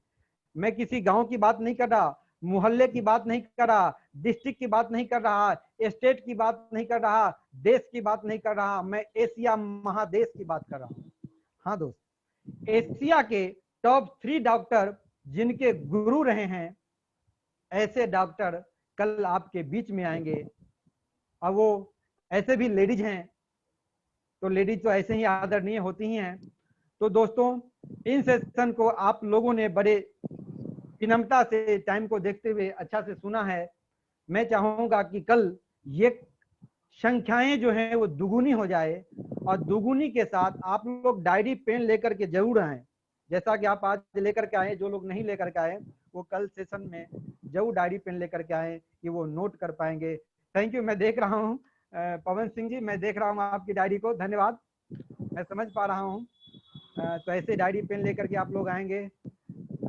मैं किसी गांव की बात नहीं कर रहा, मोहल्ले की बात नहीं कर रहा, डिस्ट्रिक्ट की बात नहीं कर रहा, स्टेट की बात नहीं कर रहा, देश की बात नहीं कर रहा, मैं एशिया महादेश की बात कर रहा हूं। हाँ दोस्त, एशिया के टॉप 3 डॉक्टर जिनके गुरु रहे हैं, ऐसे डॉक्टर कल आपके बीच में आएंगे। और वो ऐसे भी लेडीज हैं, तो लेडीज तो ऐसे ही आदरणीय होती ही हैं। तो दोस्तों, इन सेशन को आप लोगों ने बड़े विनम्रता से टाइम को देखते हुए अच्छा से सुना है। मैं चाहूंगा कि कल ये संख्याएं जो हैं वो दुगुनी हो जाए, और दुगुनी के साथ आप लोग डायरी पेन लेकर के जरूर आए। जैसा कि आप आज लेकर के आए, जो लोग नहीं लेकर के आए वो कल सेशन में जरूर डायरी पेन लेकर के आए कि वो नोट कर पाएंगे। Thank you. मैं देख रहा हूँ पवन सिंह जी, मैं देख रहा हूँ आपकी डायरी को, धन्यवाद, मैं समझ पा रहा हूँ। तो ऐसे डायरी पेन लेकर के आप लोग आएंगे।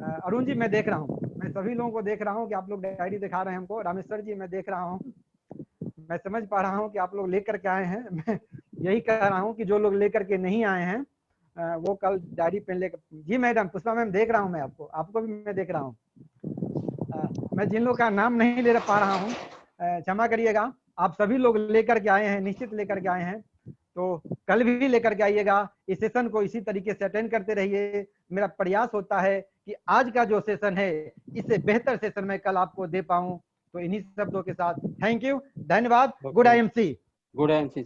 अरुण जी मैं देख रहा हूँ, मैं सभी लोगों को देख रहा हूँ कि आप लोग डायरी दिखा रहे हैं हमको। रामेश्वर जी मैं देख रहा हूँ, मैं समझ पा रहा हूँ कि आप लोग लेकर के आए हैं। मैं यही कह रहा हूँ कि जो लोग लेकर के नहीं आए हैं वो कल डायरी पेन लेकर। जी मैडम, पुष्पा मैम देख रहा हूँ मैं आपको, आपको भी मैं देख रहा हूँ। मैं जिन लोग का नाम नहीं ले पा रहा हूँ क्षमा करिएगा। आप सभी लोग लेकर के आए हैं, निश्चित लेकर के आए हैं, तो कल भी लेकर के आइएगा। इस सेशन को इसी तरीके से अटेंड करते रहिए। मेरा प्रयास होता है कि आज का जो सेशन है इससे बेहतर सेशन मैं कल आपको दे पाऊं। तो इन्हीं शब्दों के साथ थैंक यू, धन्यवाद। Good IMC। Good IMC।